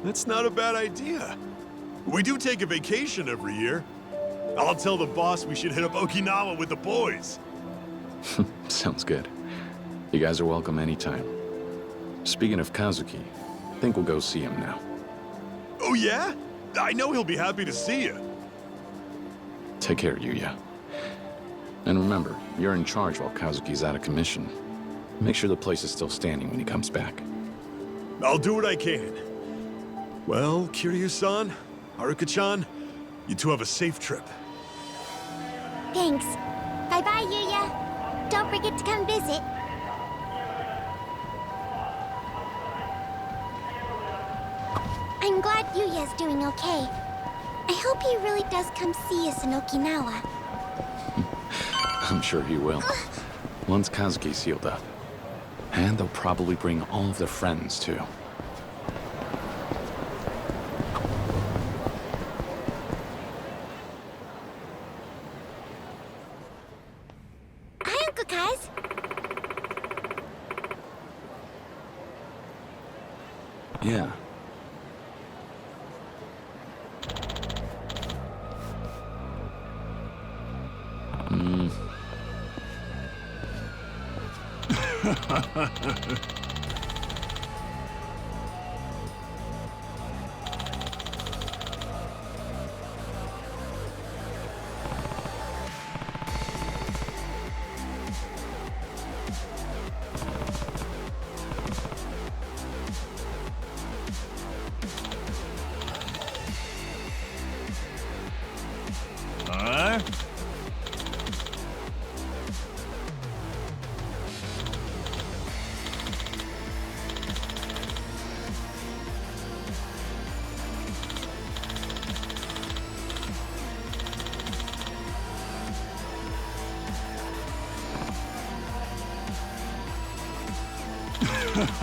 that's not a bad idea. We do take a vacation every year. I'll tell the boss we should hit up Okinawa with the boys. Sounds good. You guys are welcome anytime. Speaking of Kazuki, I think we'll go see him now. Oh yeah? I know he'll be happy to see you. Take care, Yuya. And remember, you're in charge while Kazuki's out of commission. Make sure the place is still standing when he comes back. I'll do what I can. Well, Kiryu-san, Haruka-chan, you two have a safe trip. Thanks. Bye-bye, Yuya. Don't forget to come visit. I'm glad Yuya's doing okay. I hope he really does come see us in Okinawa. I'm sure he will. Once Kazuki's healed up. And they'll probably bring all of their friends, too. Hi, Uncle Kaz. Yeah.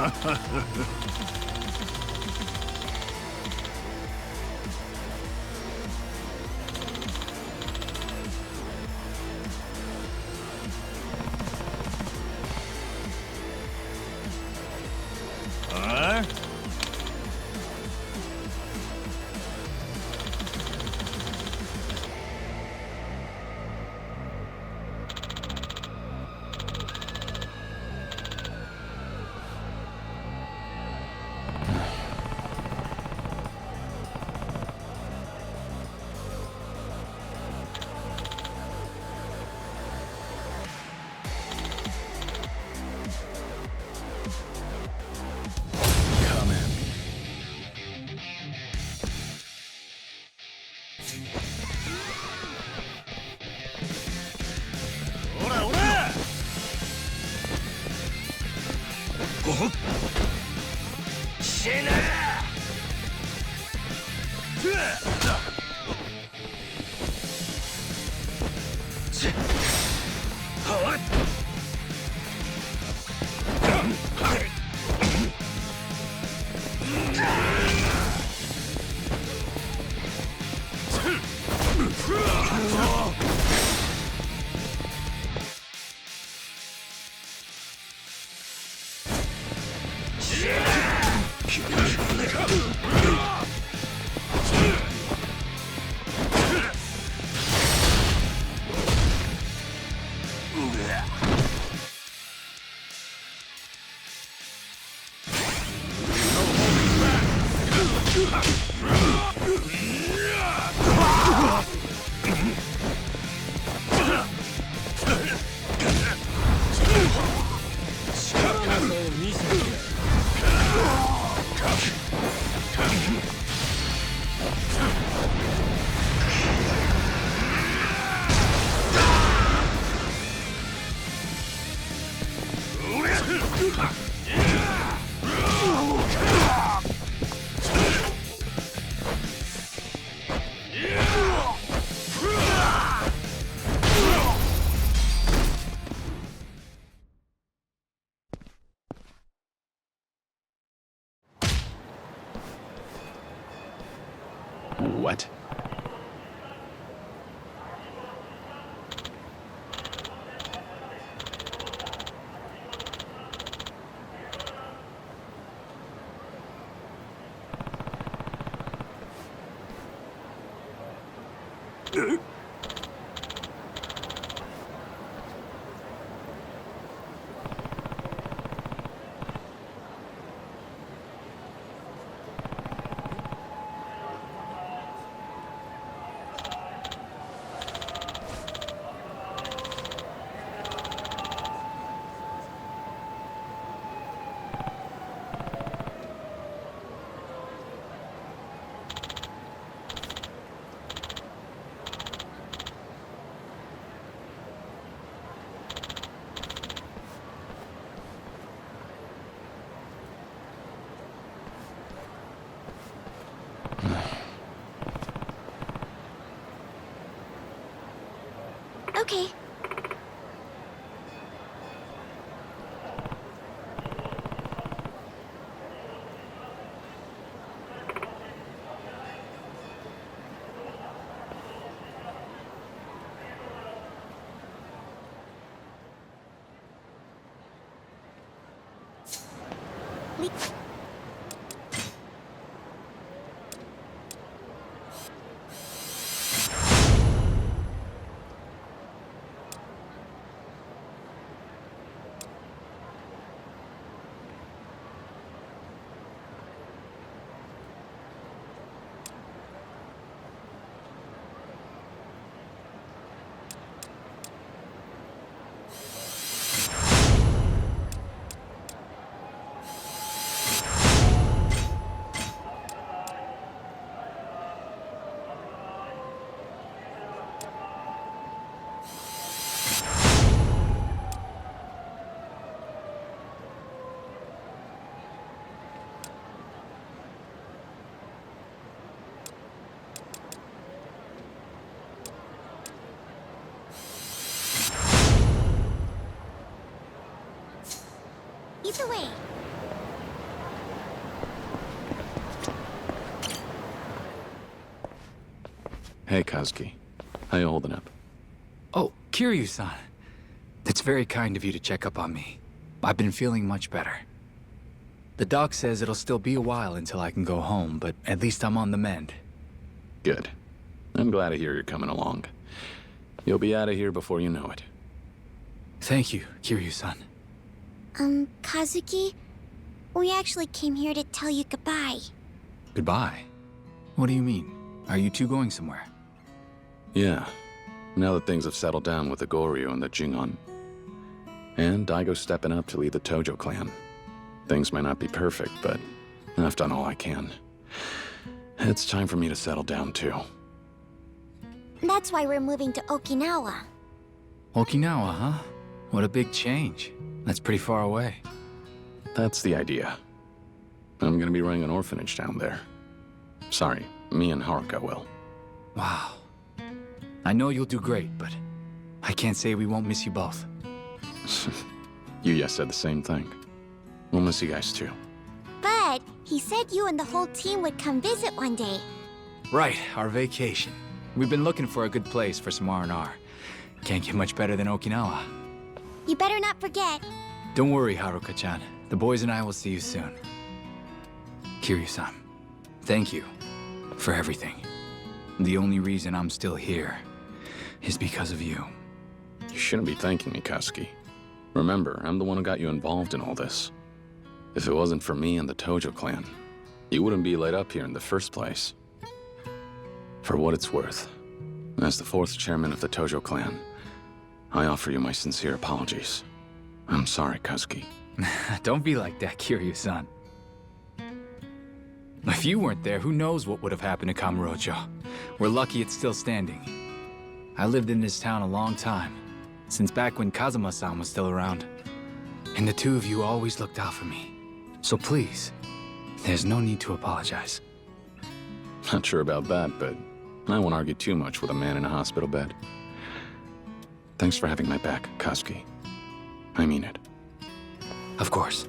Huh? Huh? What? Okay. Either way. Hey, Kazuki. How you holding up? Oh, Kiryu-san. It's very kind of you to check up on me. I've been feeling much better. The doc says it'll still be a while until I can go home, but at least I'm on the mend. Good. I'm glad to hear you're coming along. You'll be out of here before you know it. Thank you, Kiryu-san. Kazuki, we actually came here to tell you goodbye. Goodbye? What do you mean? Are you two going somewhere? Yeah. Now that things have settled down with the Goryu and the Jingon. And Daigo's stepping up to lead the Tojo clan. Things might not be perfect, but I've done all I can. It's time for me to settle down, too. That's why we're moving to Okinawa. Okinawa, huh? What a big change. That's pretty far away. That's the idea. I'm gonna be running an orphanage down there. Sorry, me and Haruka will. Wow. I know you'll do great, but I can't say we won't miss you both. Yuya said the same thing. We'll miss you guys too. But he said you and the whole team would come visit one day. Right, our vacation. We've been looking for a good place for some R&R. Can't get much better than Okinawa. You better not forget. Don't worry, Haruka-chan. The boys and I will see you soon. Kiryu-san, thank you for everything. The only reason I'm still here is because of you. You shouldn't be thanking me, Kazuki. Remember, I'm the one who got you involved in all this. If it wasn't for me and the Tojo clan, you wouldn't be laid up here in the first place. For what it's worth, as the 4th chairman of the Tojo clan, I offer you my sincere apologies. I'm sorry, Kazuki. Don't be like that, Kiryu-san. If you weren't there, who knows what would have happened to Kamurocho. We're lucky it's still standing. I lived in this town a long time, since back when Kazuma-san was still around. And the two of you always looked out for me. So please, there's no need to apologize. Not sure about that, but I won't argue too much with a man in a hospital bed. Thanks for having my back, Kazuki. I mean it. Of course.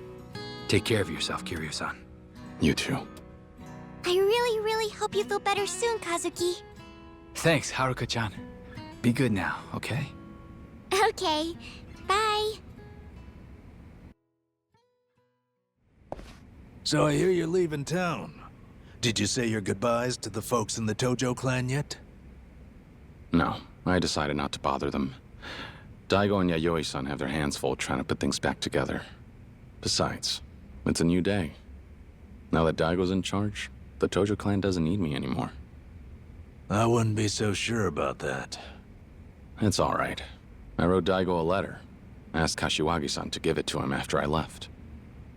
Take care of yourself, Kiryu-san. You too. I really hope you feel better soon, Kazuki. Thanks, Haruka-chan. Be good now, okay? Okay. Bye. So I hear you're leaving town. Did you say your goodbyes to the folks in the Tojo clan yet? No, I decided not to bother them. Daigo and Yayoi-san have their hands full trying to put things back together. Besides, it's a new day. Now that Daigo's in charge, the Tojo clan doesn't need me anymore. I wouldn't be so sure about that. It's all right. I wrote Daigo a letter. Asked Kashiwagi-san to give it to him after I left.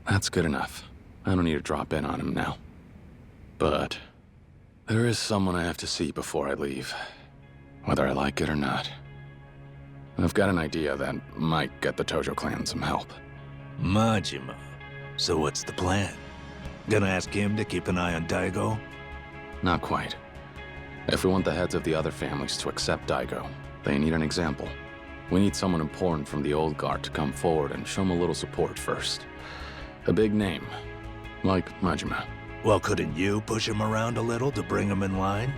That's good enough. I don't need to drop in on him now. But there is someone I have to see before I leave, whether I like it or not. I've got an idea that might get the Tojo clan some help. Majima. So what's the plan? Gonna ask him to keep an eye on Daigo? Not quite. If we want the heads of the other families to accept Daigo, they need an example. We need someone important from the old guard to come forward and show them a little support first. A big name, like Majima. Well, couldn't you push him around a little to bring him in line?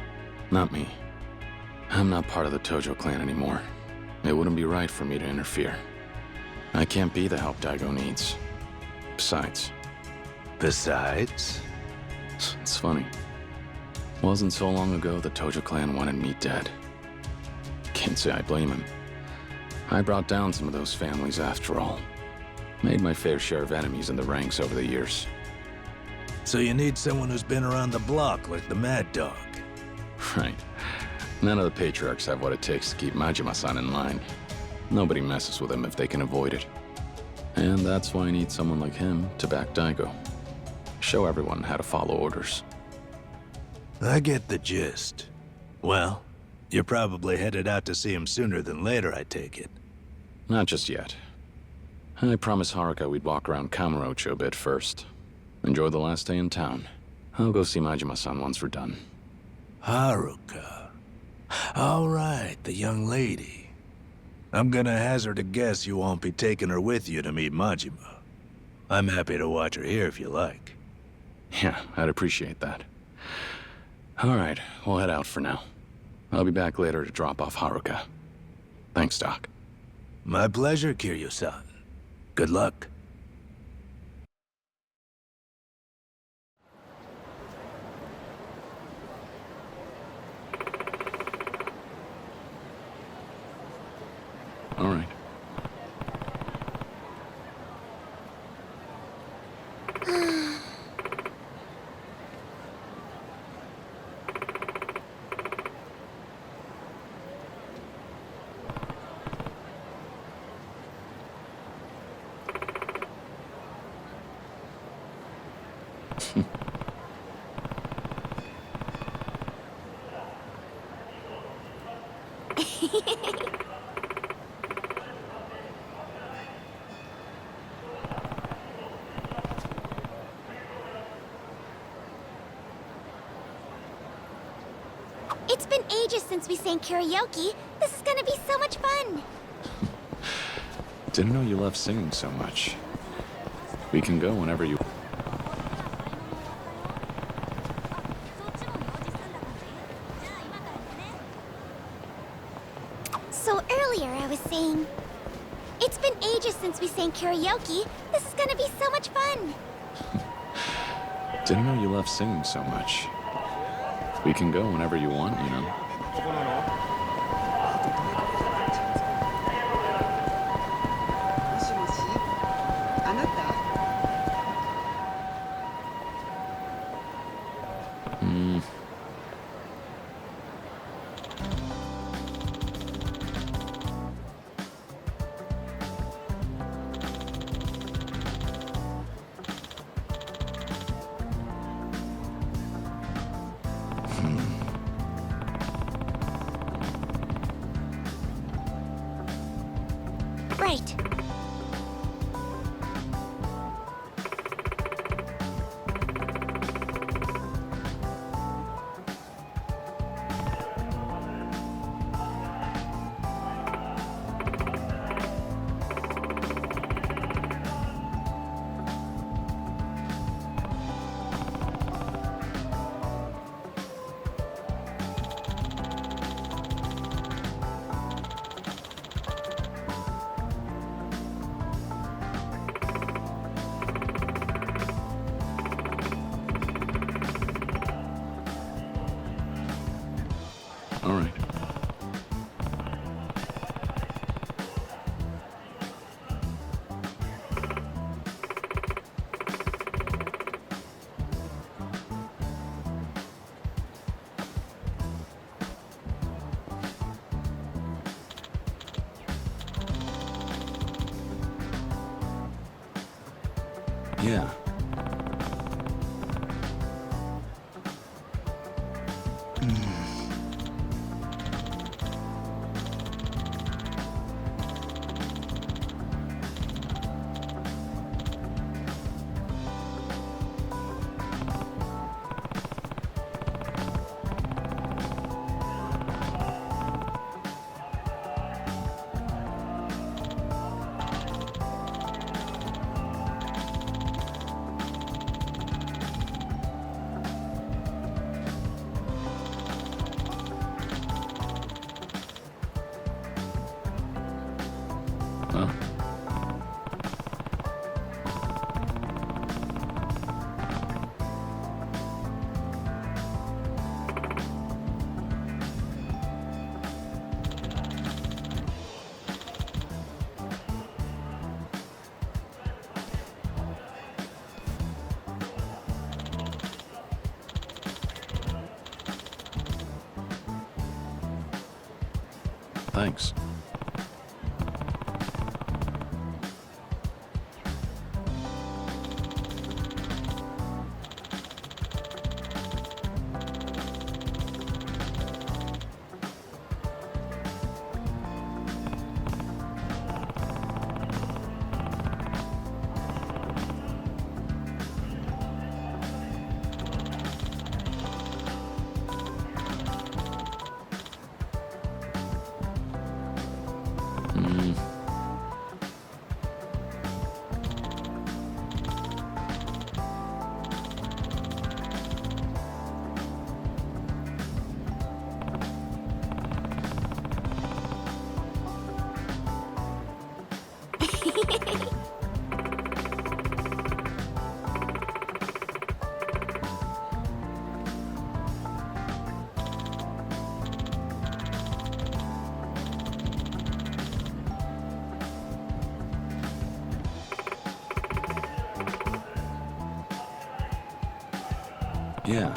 Not me. I'm not part of the Tojo clan anymore. It wouldn't be right for me to interfere. I can't be the help Daigo needs. Besides? It's funny. Wasn't so long ago the Tojo clan wanted me dead. Can't say I blame him. I brought down some of those families after all. Made my fair share of enemies in the ranks over the years. So you need someone who's been around the block like the Mad Dog. Right. None of the patriarchs have what it takes to keep Majima-san in line. Nobody messes with him if they can avoid it. And that's why I need someone like him to back Daigo. Show everyone how to follow orders. I get the gist. Well, you're probably headed out to see him sooner than later, I take it. Not just yet. I promised Haruka we'd walk around Kamurocho a bit first. Enjoy the last day in town. I'll go see Majima-san once we're done. Haruka. All right, the young lady. I'm gonna hazard a guess you won't be taking her with you to meet Majima. I'm happy to watch her here if you like. Yeah, I'd appreciate that. All right, we'll head out for now. I'll be back later to drop off Haruka. Thanks, Doc. My pleasure, Kiryu-san. Good luck. All right. been ages since we sang karaoke. This is gonna be so much fun. Didn't know you loved singing so much. We can go whenever you... So earlier I was saying, it's been ages since we sang karaoke. This is gonna be so much fun. Didn't know you loved singing so much. We can go whenever you want, you know. Right. All right. Yeah. Huh? Thanks. Yeah.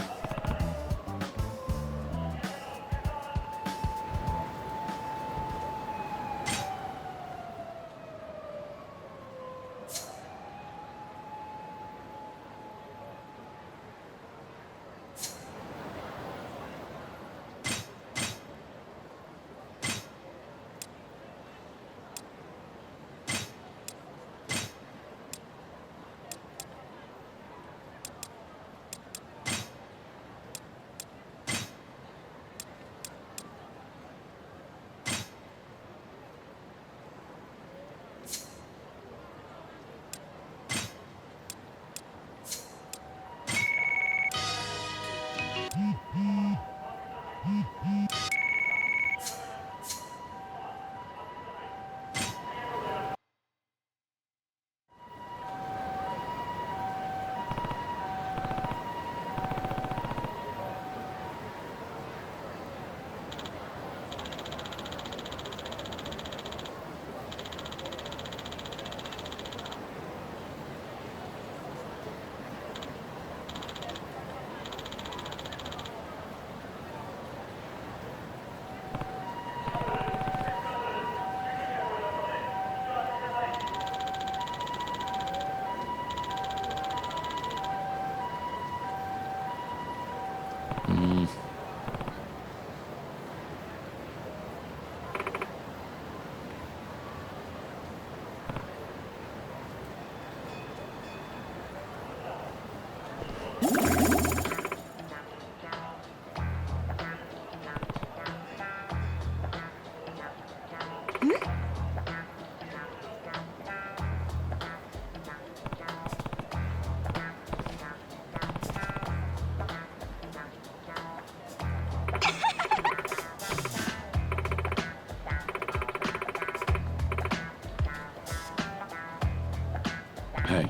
Hey.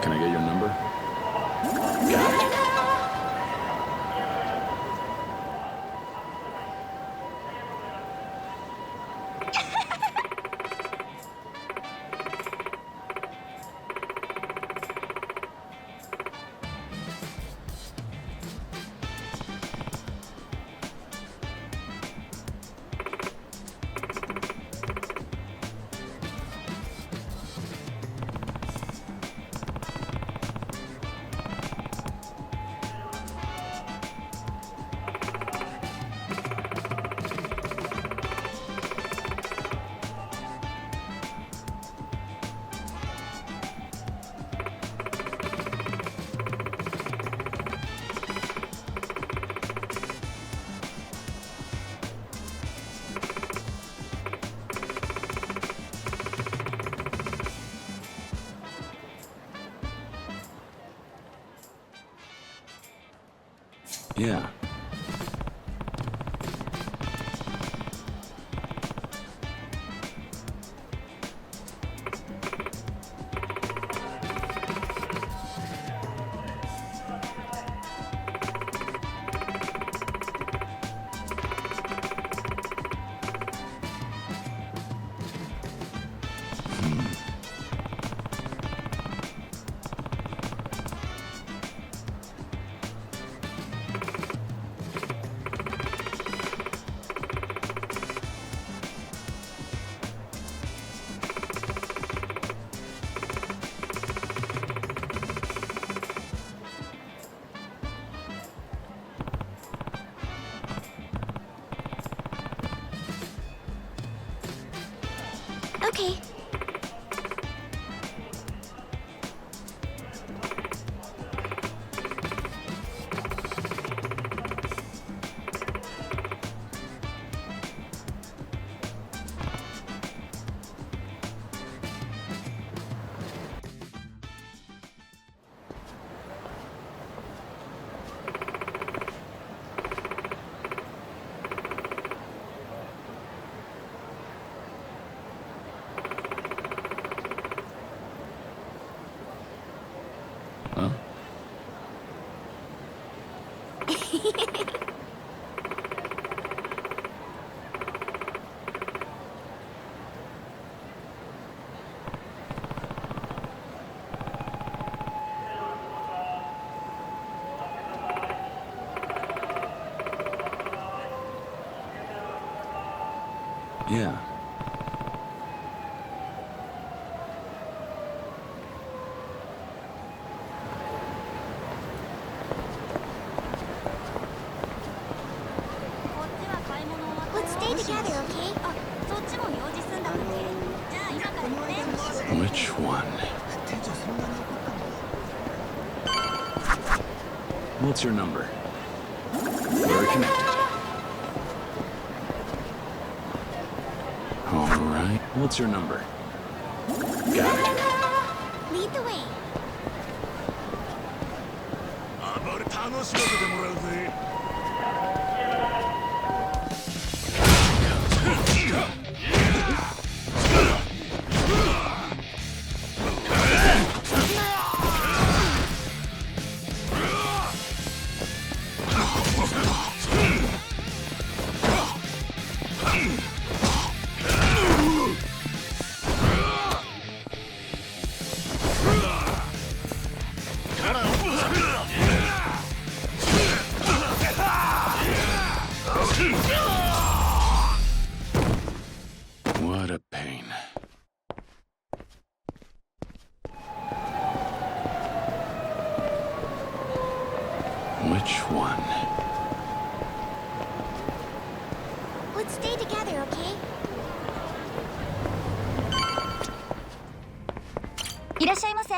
Can I get your number? Got it. Yeah. Okay. Huh? Yeah. together, okay? Which one? What's your number? We're connected. All right. What's your number? Got it. Lead the way. What a pain. Which one? Let's stay together, okay? いらっしゃいませ。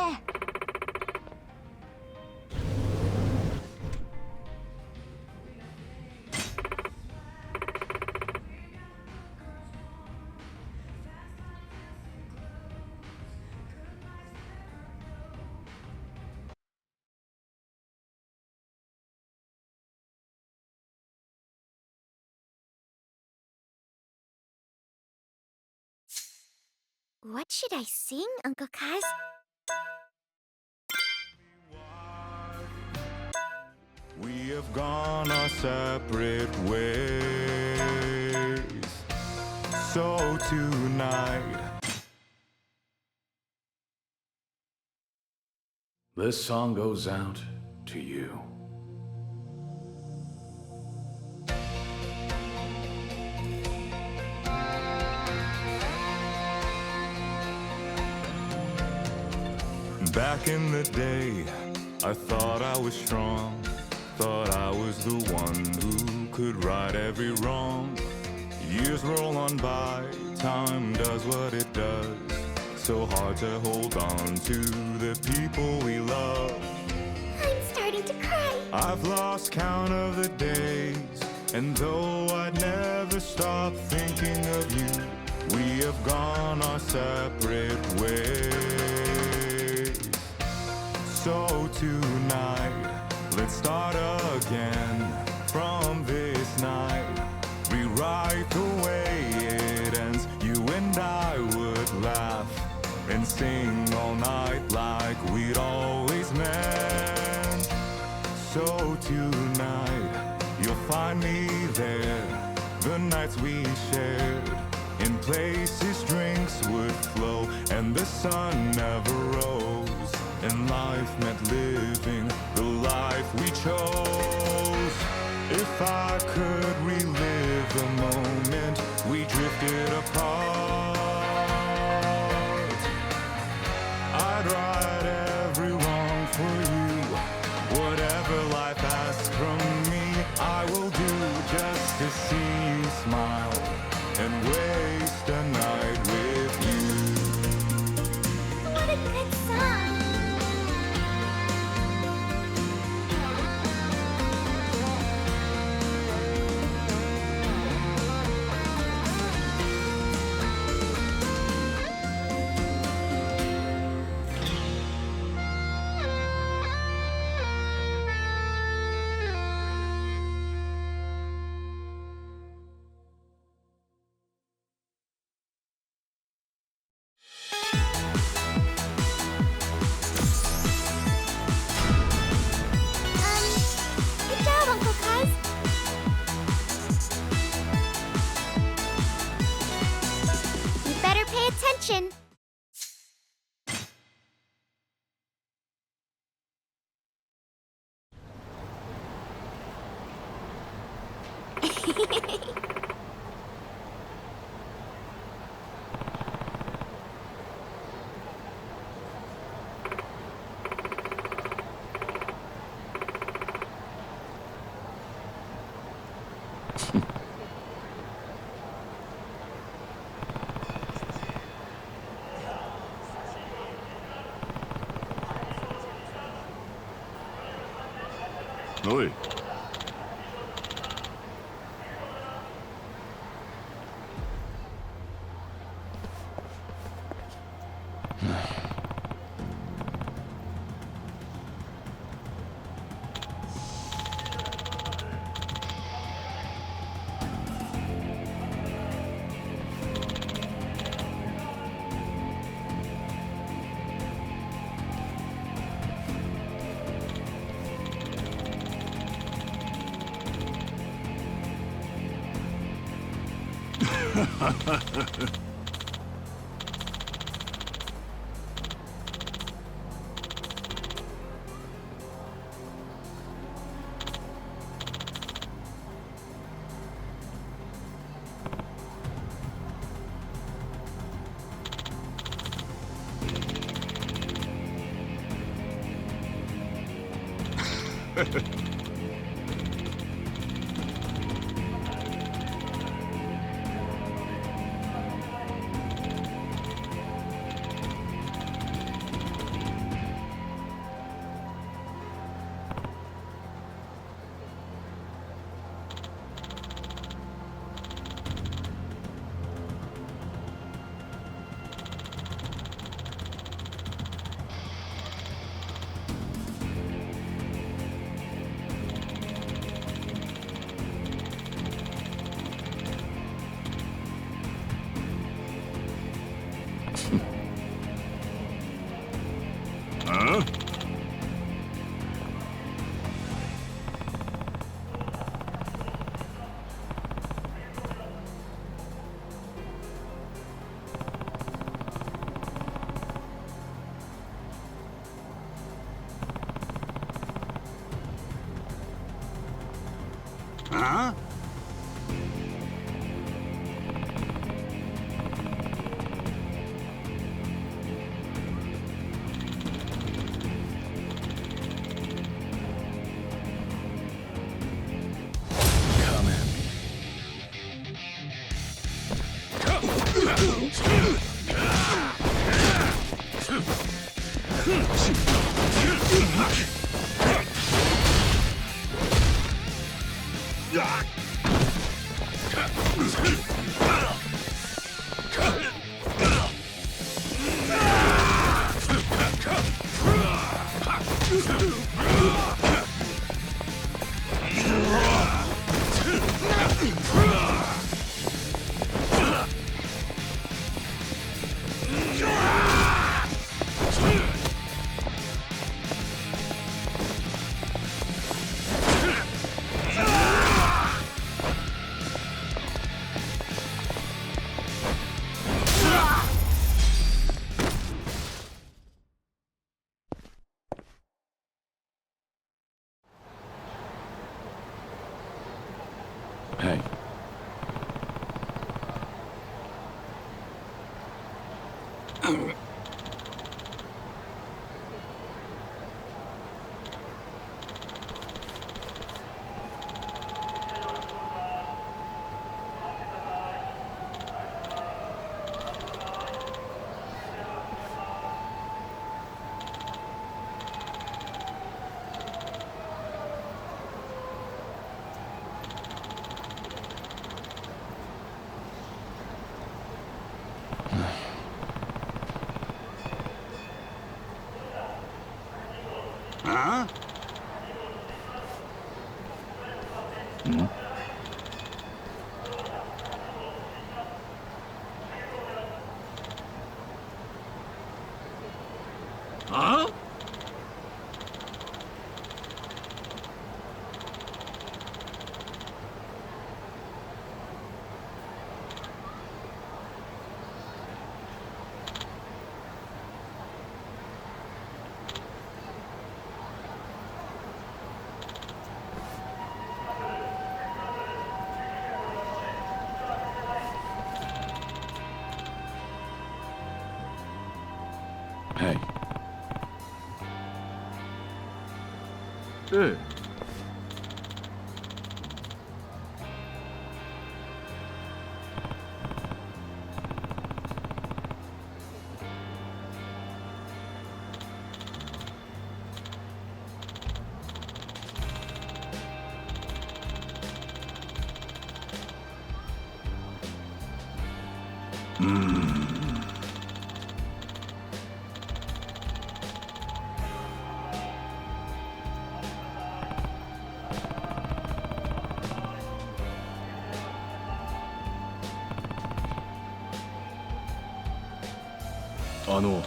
What should I sing, Uncle Kaz? We have gone our separate ways. So tonight, This song goes out to you. back in the day, I thought I was strong. Thought I was the one who could right every wrong. Years roll on by, time does what it does. So hard to hold on to the people we love. I'm starting to cry. I've lost count of the days, and though I'd never stop thinking of you, we have gone our separate ways. So tonight, let's start again from this night. Rewrite the way it ends. You and I would laugh and sing all night like we'd always meant. So tonight, you'll find me there. The nights we shared, in places drinks would flow and the sun never rose. And life meant living the life we chose. If I could relive the moment we drifted apart, I'd right every wrong for you. Whatever life asks from me, I will do just to see you smile and waste a night with you. What a good song. Good job, Uncle Kaz. You better pay attention. おい。Huh? Huh? Hey. Huh? Hmm? Huh? Hey. Good. No.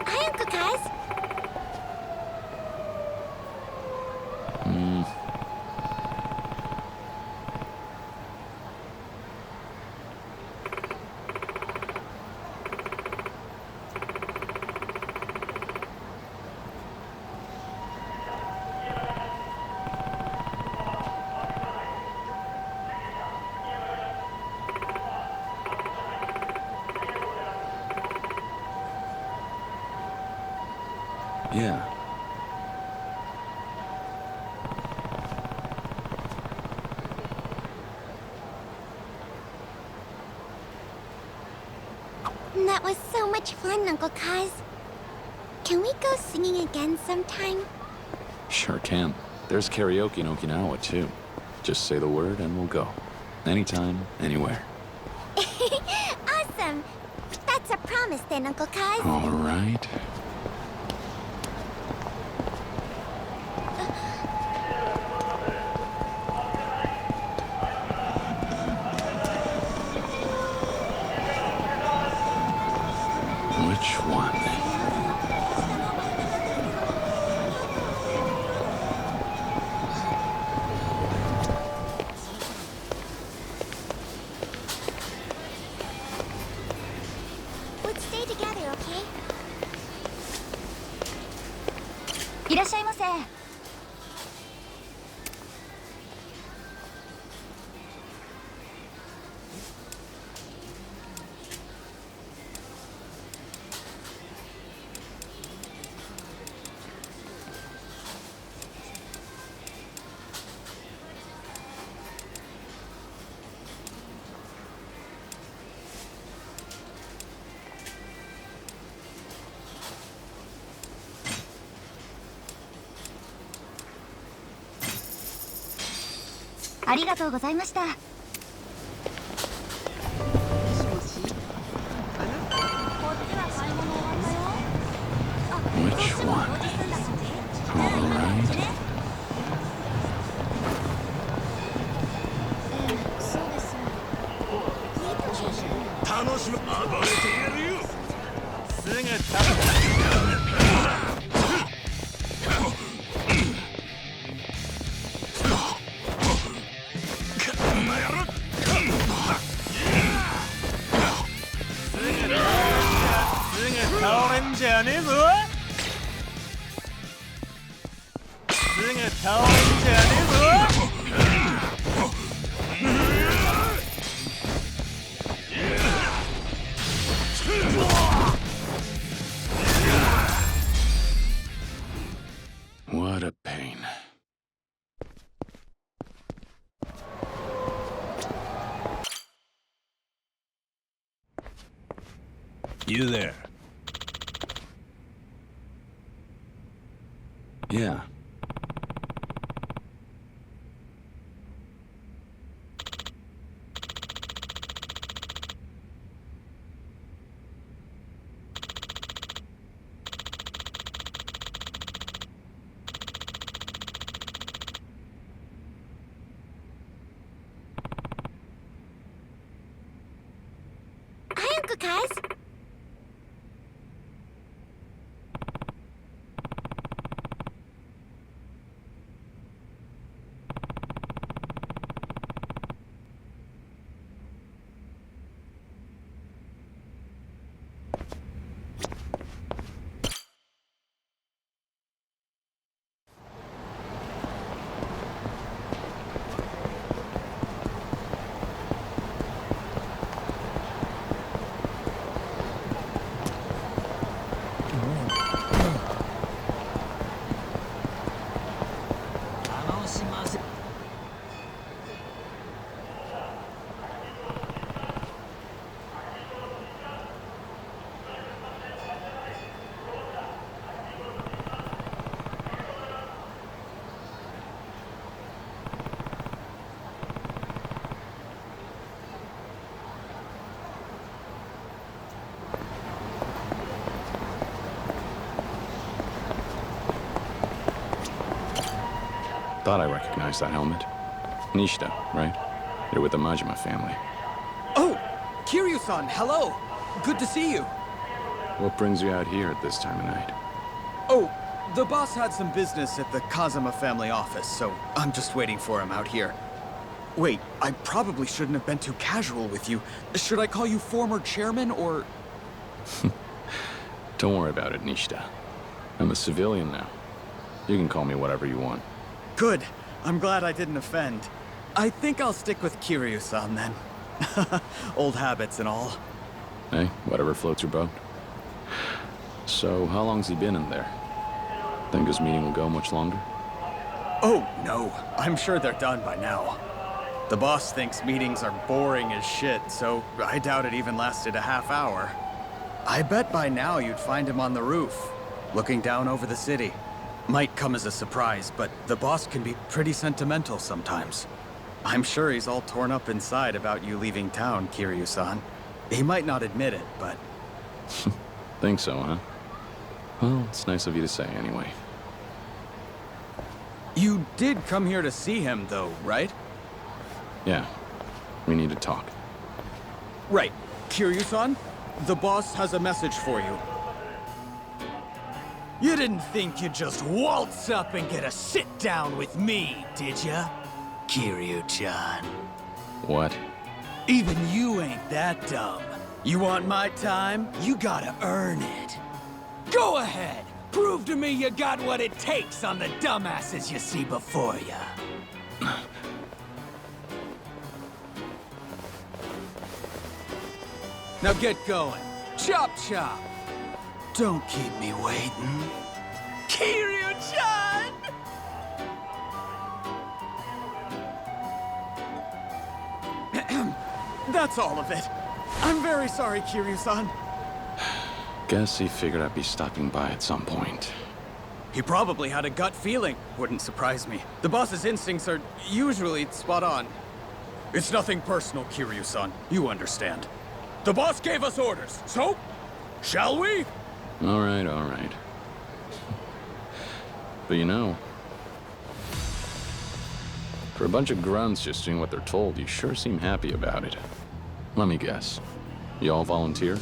Hi, Uncle Kaz. Yeah. That was so much fun, Uncle Kaz. Can we go singing again sometime? Sure can. There's karaoke in Okinawa, too. Just say the word and we'll go. Anytime, anywhere. Awesome! That's a promise then, Uncle Kaz. All right. Which one? Let's stay together, okay? いらっしゃいませ。ありがとうございました。 Which one? All right. 楽しむ暴れてやるよすぐ食倒れんじゃねえぞすぐ倒れんじゃねえぞ What a pain. You there? Yeah. Hi, Uncle Kaz. Thought I recognized that helmet. Nishida, right? You're with the Majima family. Oh! Kiryu-san, hello! Good to see you. What brings you out here at this time of night? Oh, the boss had some business at the Kazuma family office, so I'm just waiting for him out here. Wait, I probably shouldn't have been too casual with you. Should I call you former chairman, or...? Don't worry about it, Nishida. I'm a civilian now. You can call me whatever you want. Good. I'm glad I didn't offend. I think I'll stick with Kiryu-san, then. Old habits and all. Hey, whatever floats your boat. So, how long's he been in there? Think his meeting will go much longer? Oh, no. I'm sure they're done by now. The boss thinks meetings are boring as shit, so I doubt it even lasted a half hour. I bet by now you'd find him on the roof, looking down over the city. Might come as a surprise, but the boss can be pretty sentimental sometimes. I'm sure he's all torn up inside about you leaving town, Kiryu-san. He might not admit it, but... Think so, huh? Well, it's nice of you to say anyway. You did come here to see him, though, right? Yeah, we need to talk. Right. Kiryu-san, the boss has a message for you. You didn't think you'd just waltz up and get a sit-down with me, did ya? Kiryu-chan. What? Even you ain't that dumb. You want my time? You gotta earn it. Go ahead! Prove to me you got what it takes on the dumbasses you see before ya. Now get going. Chop chop! Don't keep me waiting. Kiryu-chan! That's all of it. I'm very sorry, Kiryu-san. Guess he figured I'd be stopping by at some point. He probably had a gut feeling. Wouldn't surprise me. The boss's instincts are usually spot on. It's nothing personal, Kiryu-san. You understand. The boss gave us orders, so... shall we? All right. But you know... for a bunch of grunts just doing what they're told, you sure seem happy about it. Let me guess. You all volunteer?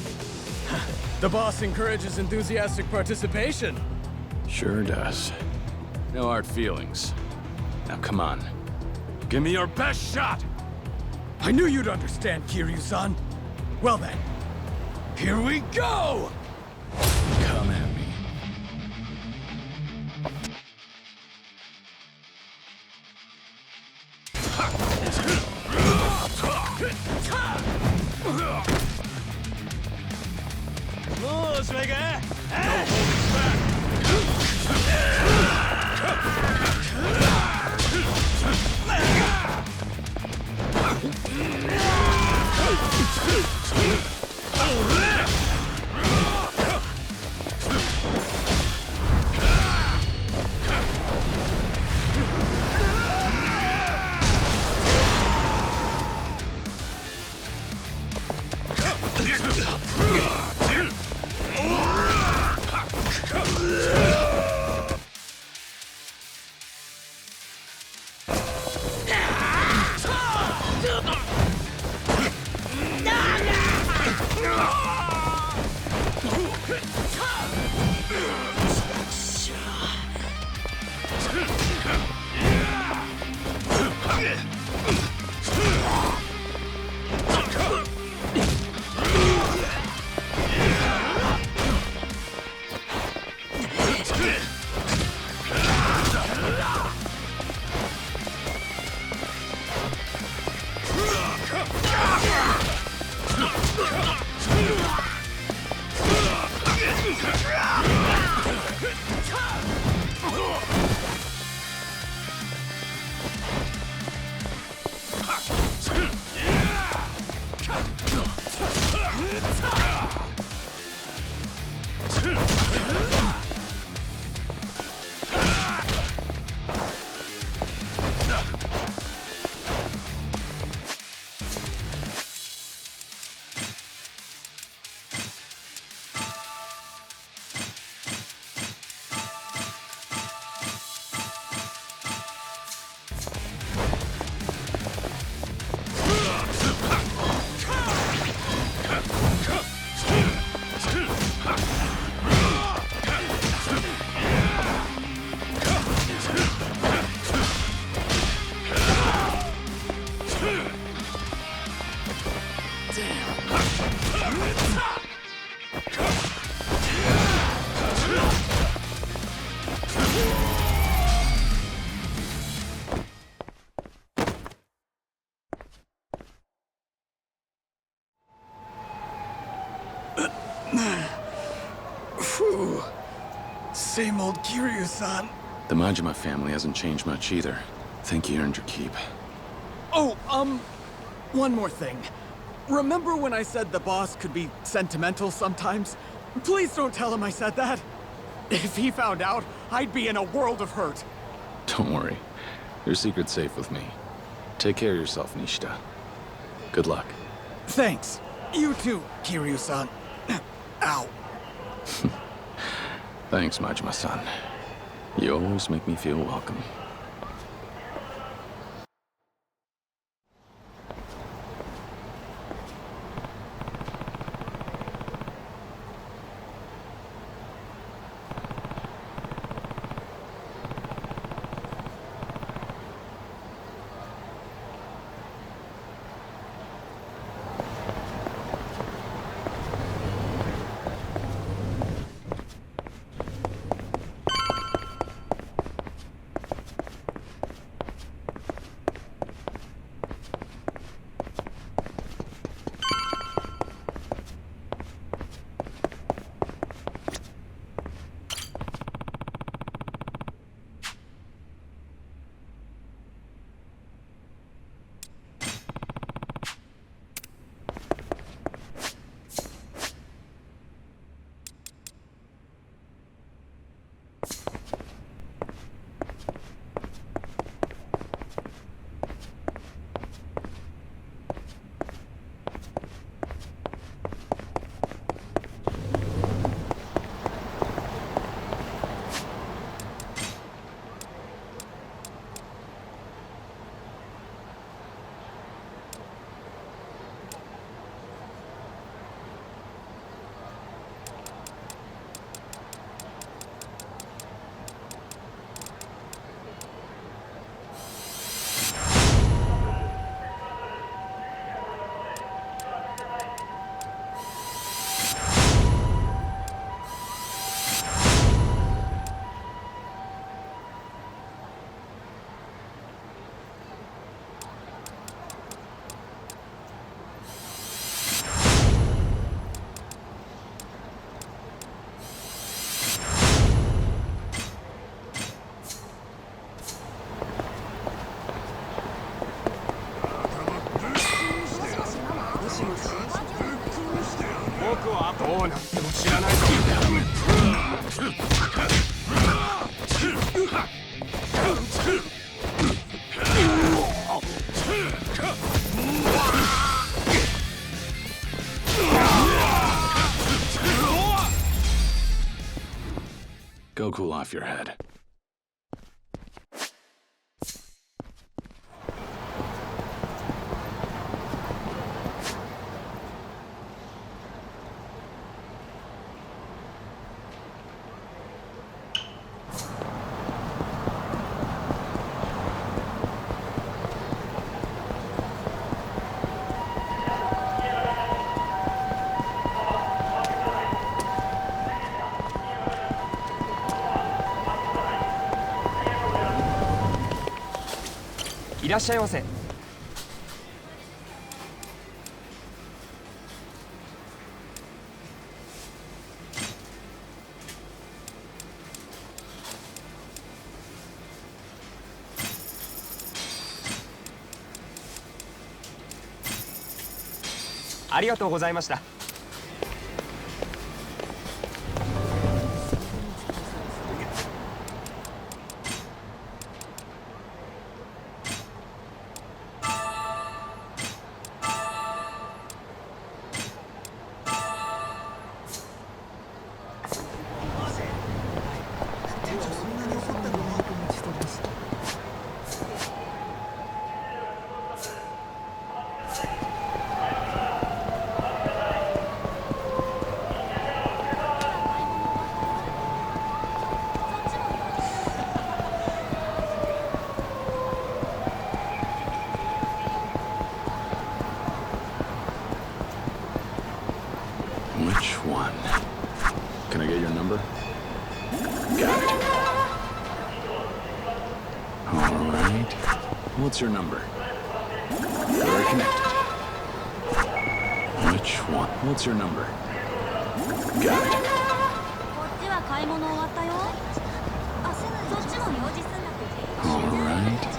The boss encourages enthusiastic participation. Sure does. No hard feelings. Now come on. Give me your best shot! I knew you'd understand, Kiryu-san. Well then, here we go! Come at me. Phew. Same old Kiryu-san. The Majima family hasn't changed much either. Think you earned your keep. Oh, one more thing. Remember when I said the boss could be sentimental sometimes? Please don't tell him I said that. If he found out, I'd be in a world of hurt. Don't worry. Your secret's safe with me. Take care of yourself, Nishida. Good luck. Thanks. You too, Kiryu-san. Ow. Thanks, Majima-san. You always make me feel welcome. Go cool off your head.いらっしゃいませ。ありがとうございました。Which one? Can I get your number? Got it. All right. What's your number? We're connected. Which one? What's your number? Got it. Alright.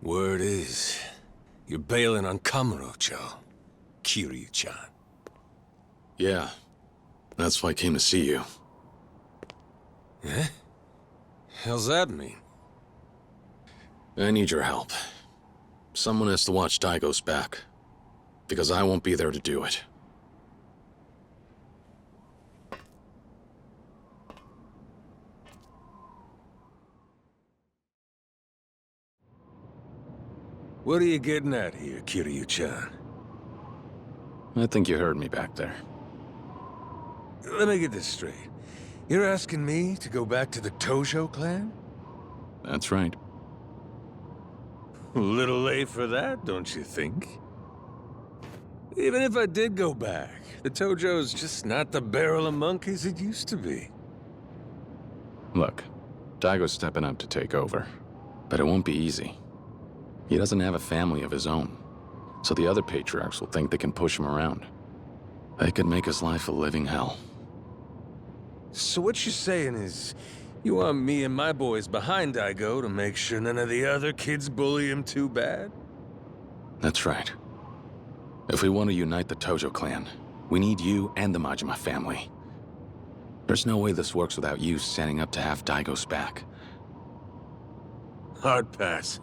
Word is, you're bailing on Kamurocho, Kiryu-chan. Yeah. That's why I came to see you. Eh? How's that mean? I need your help. Someone has to watch Daigo's back. Because I won't be there to do it. What are you getting at here, Kiryu-chan? I think you heard me back there. Let me get this straight. You're asking me to go back to the Tojo clan? That's right. A little late for that, don't you think? Even if I did go back, the Tojo's just not the barrel of monkeys it used to be. Look, Daigo's stepping up to take over. But it won't be easy. He doesn't have a family of his own. So the other patriarchs will think they can push him around. They could make his life a living hell. So what you're saying is, you want me and my boys behind Daigo to make sure none of the other kids bully him too bad? That's right. If we want to unite the Tojo clan, we need you and the Majima family. There's no way this works without you standing up to have Daigo's back. Hard pass.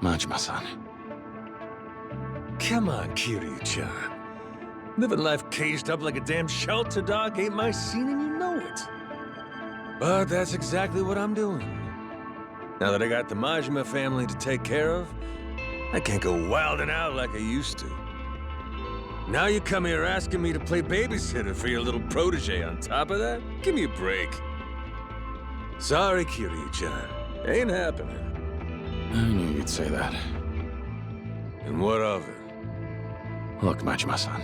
Majima-san. Come on, Kiryu-chan. Living life caged up like a damn shelter dog ain't my scene and you know it. But that's exactly what I'm doing. Now that I got the Majima family to take care of, I can't go wilding out like I used to. Now you come here asking me to play babysitter for your little protege on top of that? Give me a break. Sorry, Kiryu-chan. Ain't happening. I knew you'd say that. And what of it? Look, Majima-san.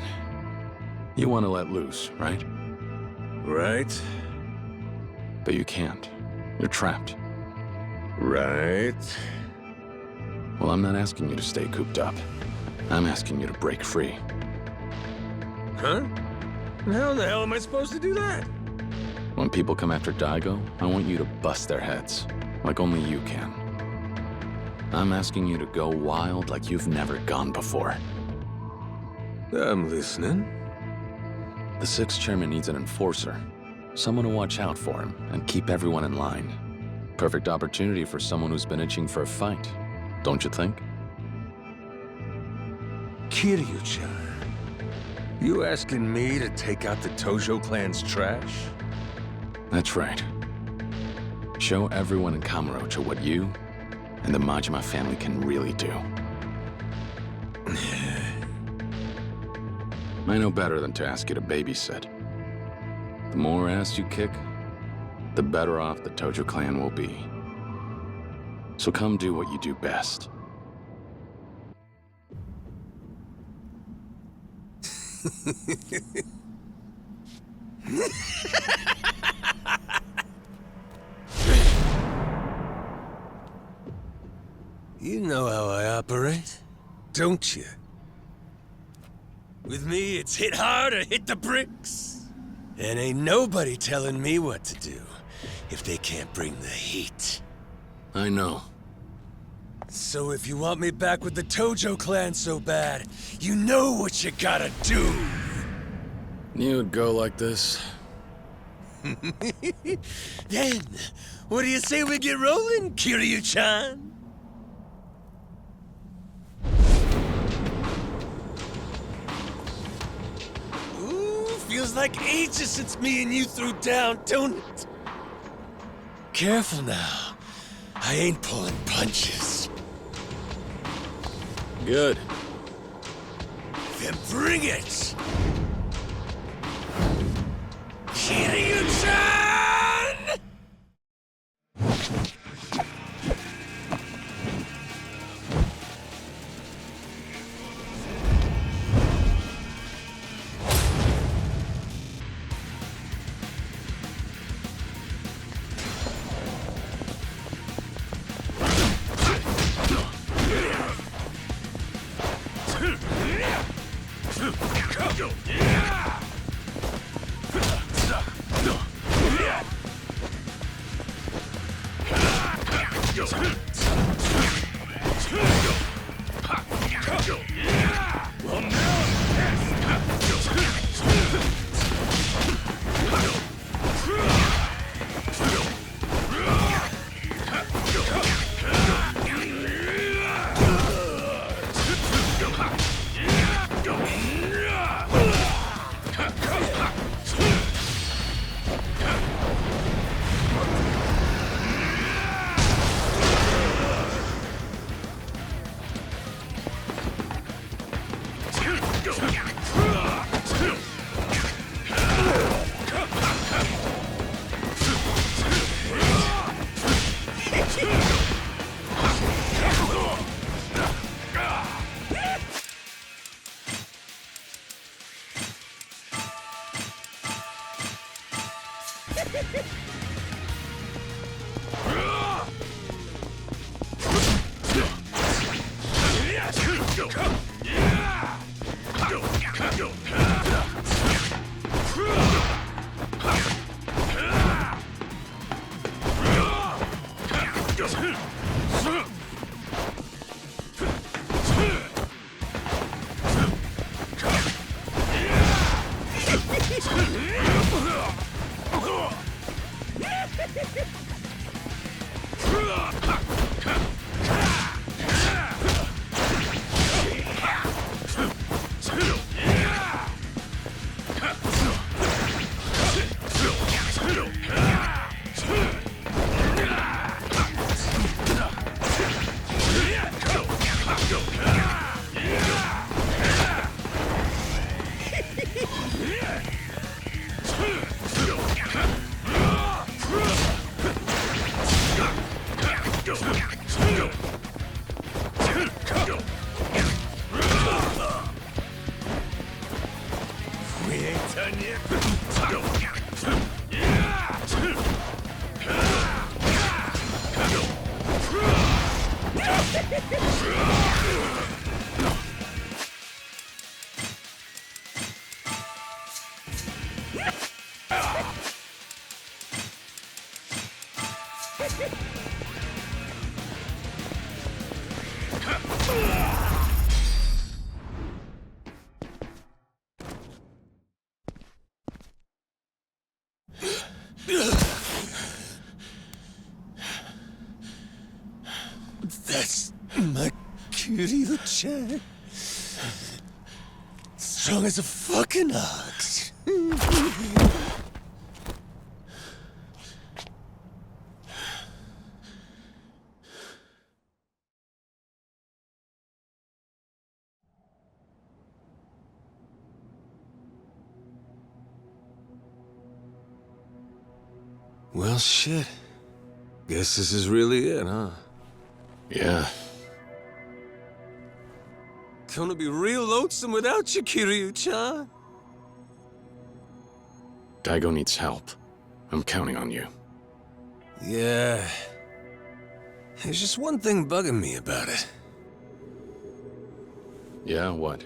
You want to let loose, right? Right. But you can't. You're trapped. Right. Well, I'm not asking you to stay cooped up. I'm asking you to break free. Huh? How the hell am I supposed to do that? When people come after Daigo, I want you to bust their heads, like only you can. I'm asking you to go wild like you've never gone before. I'm listening. The 6th chairman needs an enforcer. Someone to watch out for him and keep everyone in line. Perfect opportunity for someone who's been itching for a fight, don't you think? Kiryu-chan, you asking me to take out the Tojo clan's trash? That's right. Show everyone in Kamurocho what you and the Majima family can really do. I know better than to ask you to babysit. The more ass you kick, the better off the Tojo clan will be. So come do what you do best. You know how I operate, don't you? With me, it's hit hard or hit the bricks. And ain't nobody telling me what to do if they can't bring the heat. I know. So if you want me back with the Tojo clan so bad, you know what you gotta do. Knew it'd go like this. Then, what do you say we get rolling, Kiryu-chan? Ooh, feels like ages since me and you threw down, don't it? Careful now. I ain't pulling punches. Good. Then bring it! Kiryu-chan! That's my Kiryu-chan. Strong as a fucking ox. Well, shit. Guess this is really it, huh? Yeah. Gonna be real lonesome without you, Kiryu-chan. Daigo needs help. I'm counting on you. Yeah. There's just one thing bugging me about it. Yeah, what?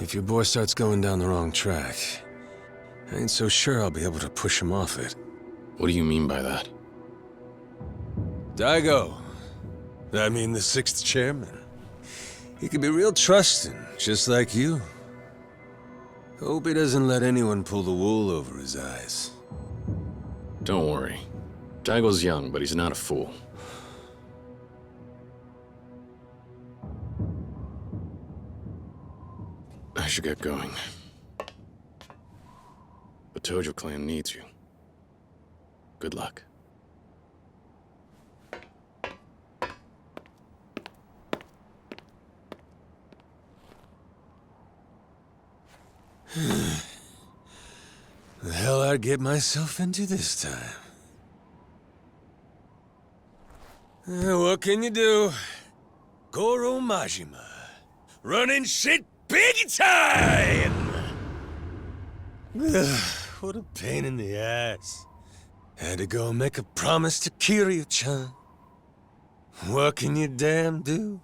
If your boy starts going down the wrong track, I ain't so sure I'll be able to push him off it. What do you mean by that? Daigo. I mean the 6th chairman. He can be real trusting, just like you. Hope he doesn't let anyone pull the wool over his eyes. Don't worry. Daigo's young, but he's not a fool. I should get going. The Tojo clan needs you. Good luck. The hell I'd get myself into this time. What can you do? Goro Majima. Running shit big time! What a pain in the ass. Had to go make a promise to Kiryu-chan. What can you damn do?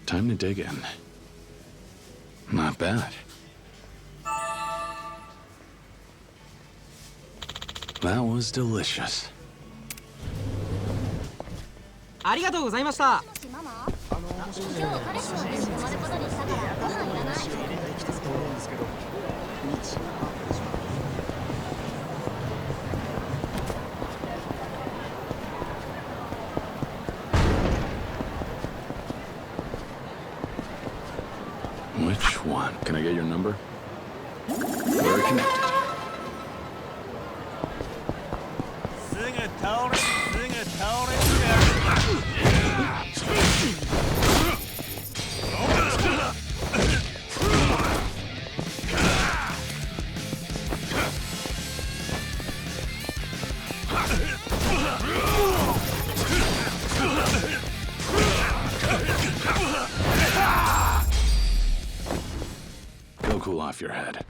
Time to dig in. Not bad. That was delicious. ありがとうございました。今日彼氏の家に泊まることにしたからご飯いらない。 Which one? Can I get your number? Very connected. Sing it, Tony. Sing it, Tony. Go cool off your head.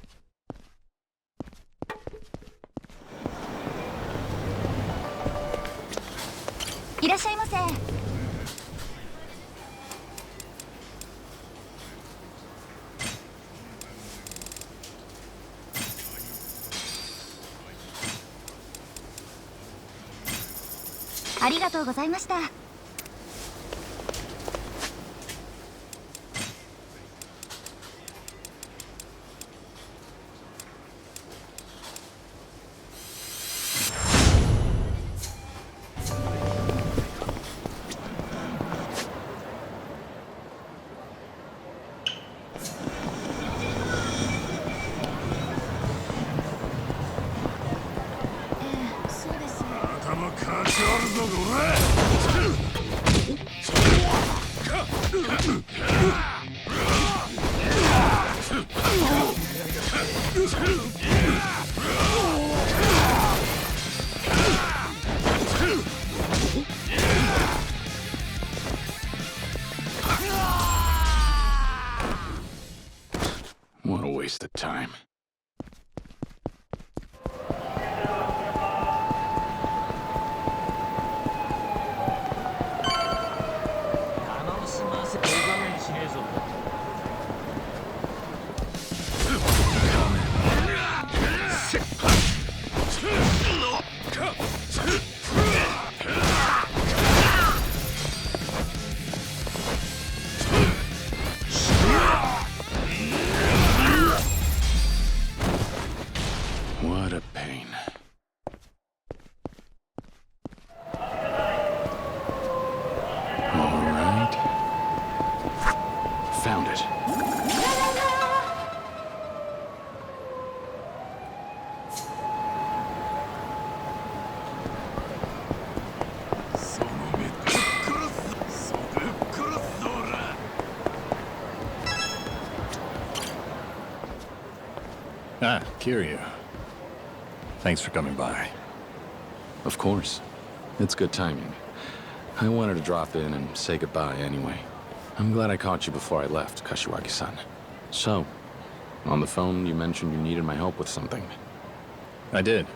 What a waste of time. found it. Ah, Kiryu. Thanks for coming by. Of course. It's good timing. I wanted to drop in and say goodbye anyway. I'm glad I caught you before I left, Kashiwagi-san. So, on the phone, you mentioned you needed my help with something. I did.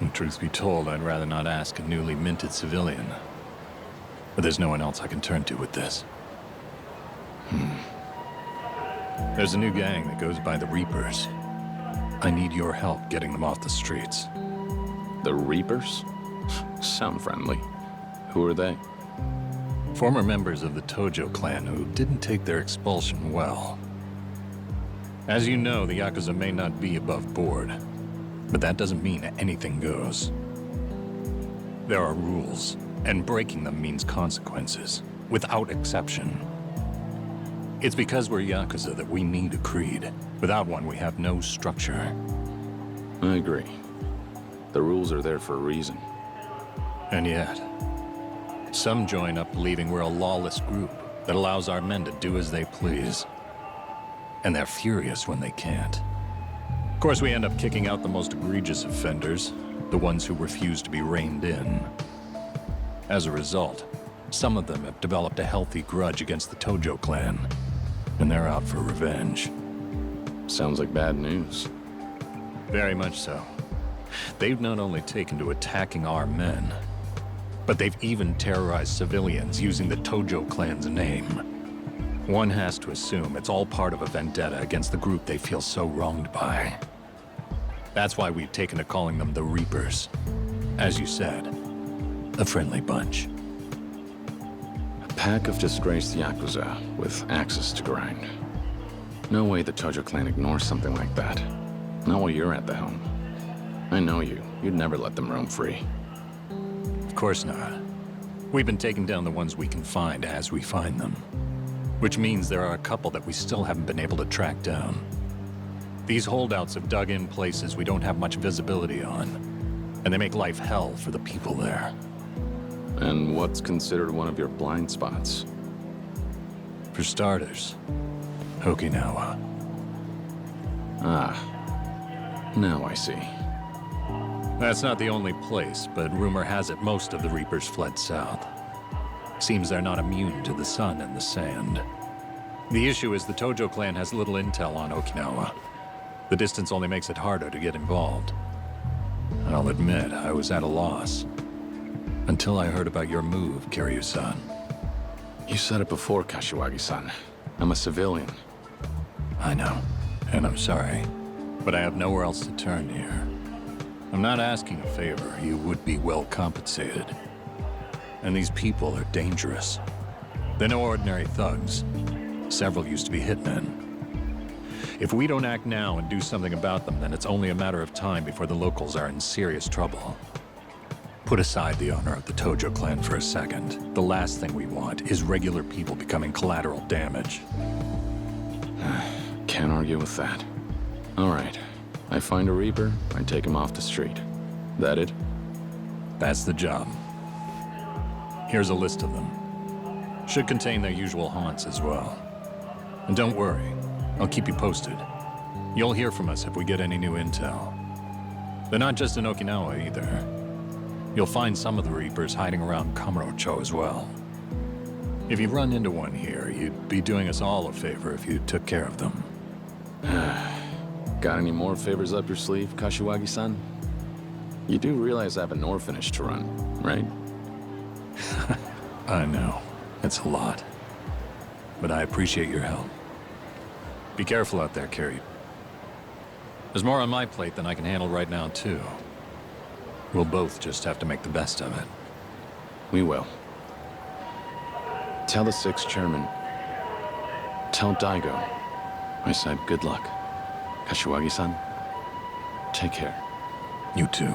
And truth be told, I'd rather not ask a newly minted civilian. But there's no one else I can turn to with this. There's a new gang that goes by the Reapers. I need your help getting them off the streets. The Reapers? Sound friendly. Who are they? Former members of the Tojo clan who didn't take their expulsion well. As you know, the Yakuza may not be above board, but that doesn't mean anything goes. There are rules, and breaking them means consequences, without exception. It's because we're Yakuza that we need a creed. Without one, we have no structure. I agree. The rules are there for a reason. And yet, some join up believing we're a lawless group that allows our men to do as they please. And they're furious when they can't. Of course, we end up kicking out the most egregious offenders, the ones who refuse to be reined in. As a result, some of them have developed a healthy grudge against the Tojo clan, and they're out for revenge. Sounds like bad news. Very much so. They've not only taken to attacking our men, but they've even terrorized civilians using the Tojo clan's name. One has to assume it's all part of a vendetta against the group they feel so wronged by. That's why we've taken to calling them the Reapers. As you said, a friendly bunch. A pack of disgraced Yakuza with axes to grind. No way the Tojo clan ignores something like that. Not while you're at the helm. I know you. You'd never let them roam free. Of course not. We've been taking down the ones we can find as we find them. Which means there are a couple that we still haven't been able to track down. These holdouts have dug in places we don't have much visibility on, and they make life hell for the people there. And what's considered one of your blind spots? For starters, Okinawa. Ah, now I see. That's not the only place, but rumor has it most of the Reapers fled south. Seems they're not immune to the sun and the sand. The issue is the Tojo clan has little intel on Okinawa. The distance only makes it harder to get involved. I'll admit, I was at a loss. Until I heard about your move, Kiryu-san. You said it before, Kashiwagi-san. I'm a civilian. I know, and I'm sorry. But I have nowhere else to turn here. I'm not asking a favor. You would be well compensated. And these people are dangerous. They're no ordinary thugs. Several used to be hitmen. If we don't act now and do something about them, then it's only a matter of time before the locals are in serious trouble. Put aside the honor of the Tojo clan for a second. The last thing we want is regular people becoming collateral damage. Can't argue with that. All right. I find a Reaper, I take him off the street. That it? That's the job. Here's a list of them. Should contain their usual haunts as well. And don't worry, I'll keep you posted. You'll hear from us if we get any new intel. They're not just in Okinawa either. You'll find some of the Reapers hiding around Kamurocho as well. If you run into one here, you'd be doing us all a favor if you took care of them. Got any more favors up your sleeve, Kashiwagi-san? You do realize I have an orphanage to run, right? I know. It's a lot. But I appreciate your help. Be careful out there, Kiryu. There's more on my plate than I can handle right now, too. We'll both just have to make the best of it. We will. Tell the 6th chairman. Tell Daigo. I said good luck. Kashiwagi-san, take care. You too.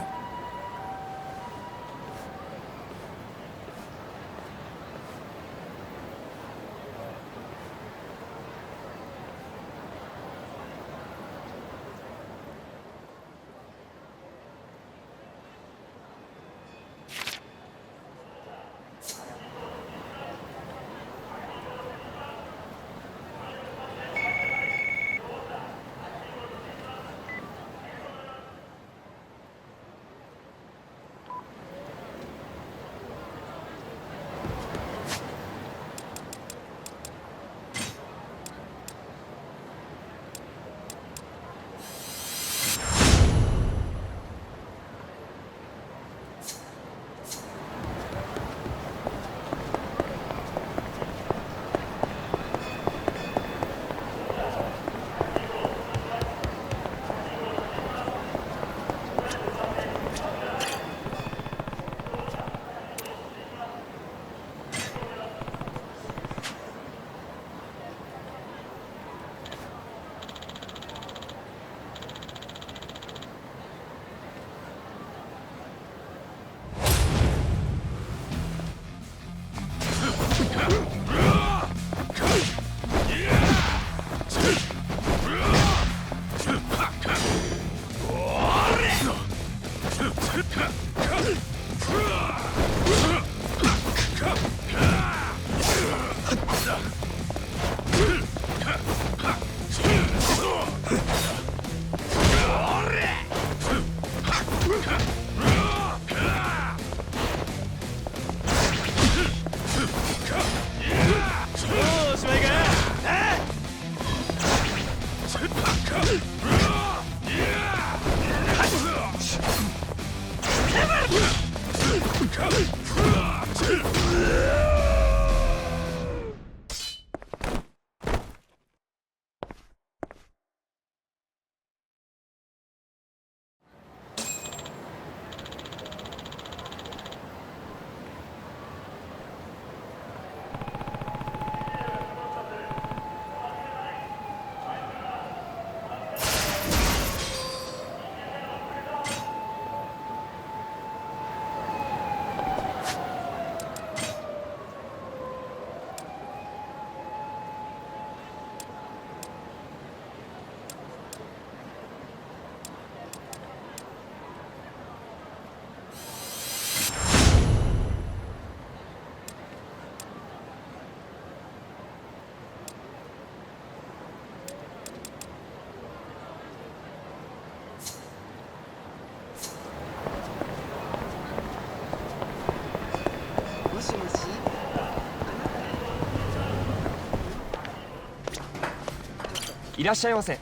いらっしゃいませ。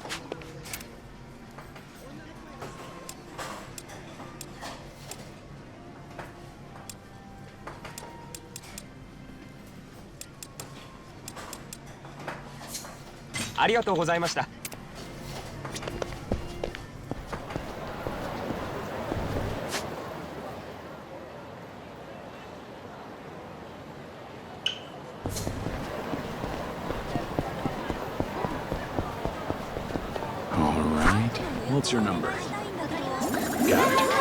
ありがとうございました。What's your number? Got it.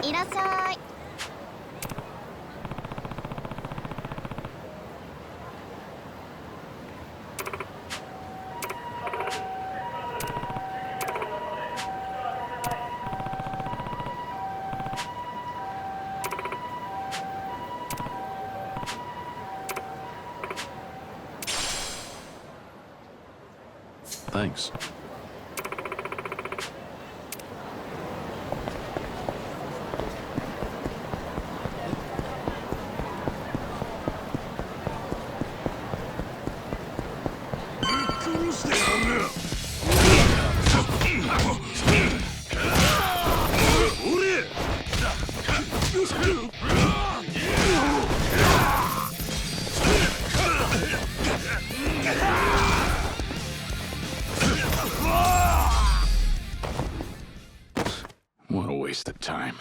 いらっしゃい。Thanks. What a waste of time.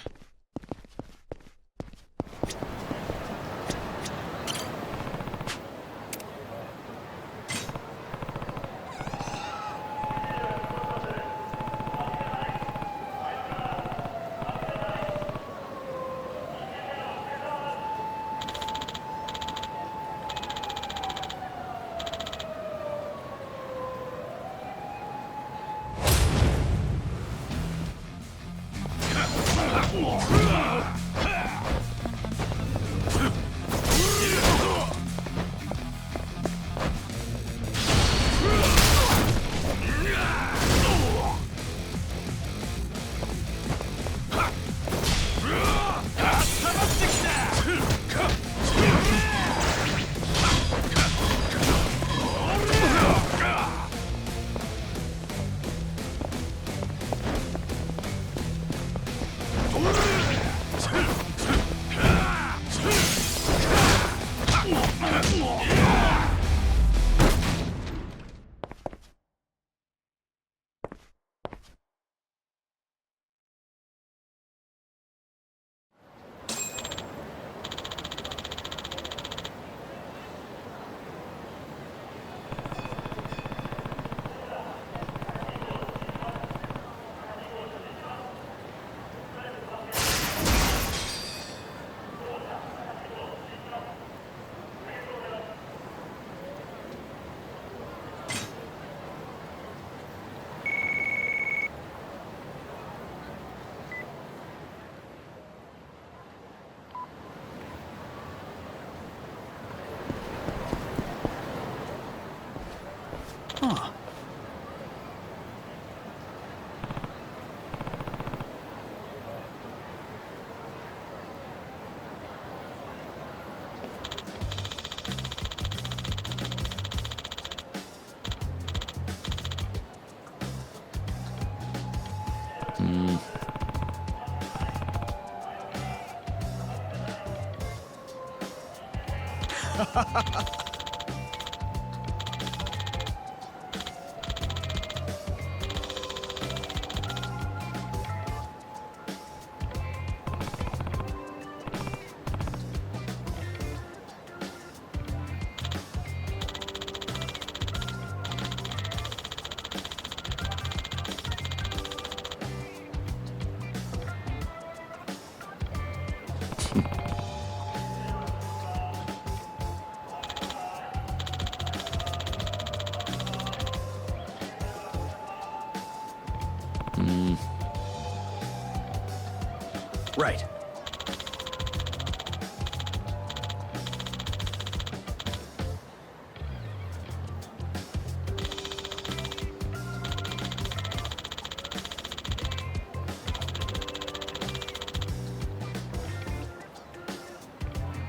Right.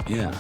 Yeah.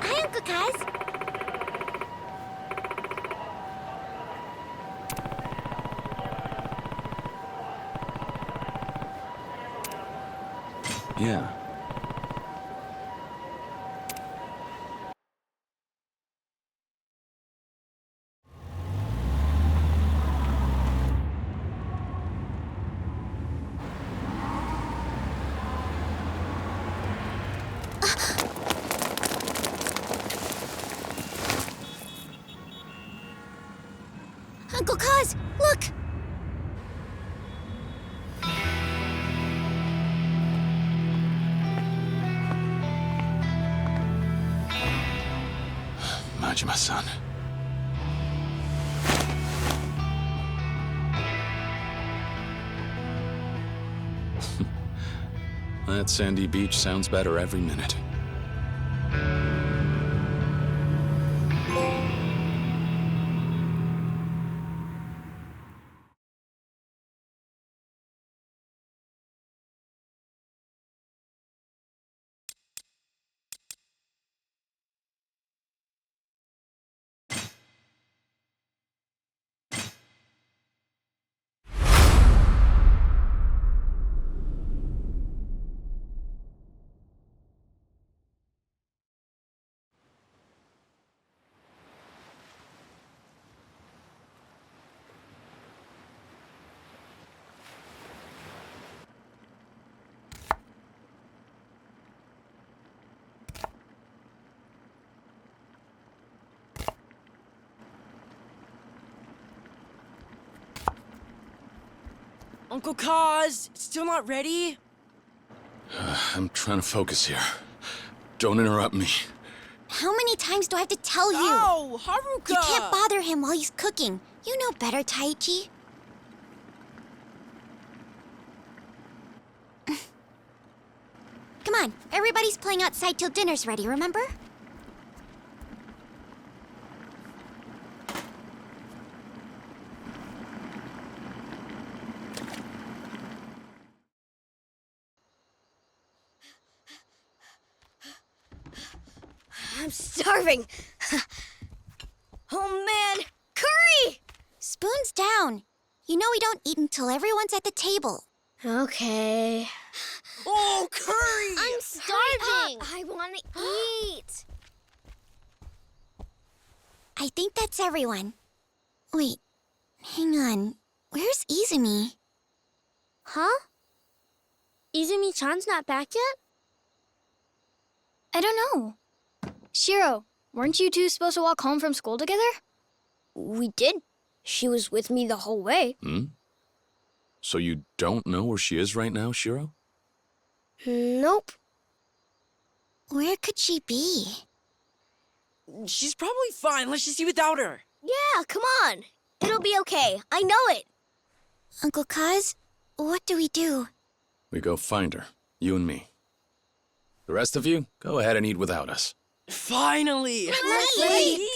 Hi, Uncle Kaz. Yeah. Uncle Kaz, look! Majima-san. That sandy beach sounds better every minute. Uncle Kaz, still not ready? I'm trying to focus here. Don't interrupt me. How many times do I have to tell you? Oh, Haruka! You can't bother him while he's cooking. You know better, Taichi. Come on, everybody's playing outside till dinner's ready, remember? I'm starving. Oh man, curry! Spoons down. You know we don't eat until everyone's at the table. Okay. Oh, curry! I'm starving. I want to eat. I think that's everyone. Wait, hang on. Where's Izumi? Huh? Izumi-chan's not back yet? I don't know. Shiro, weren't you two supposed to walk home from school together? We did. She was with me the whole way. Hmm? So you don't know where she is right now, Shiro? Nope. Where could she be? She's probably fine. Let's just see without her. Yeah, come on. It'll be okay. I know it. Uncle Kaz, what do we do? We go find her, you and me. The rest of you, go ahead and eat without us. Finally! Let's eat!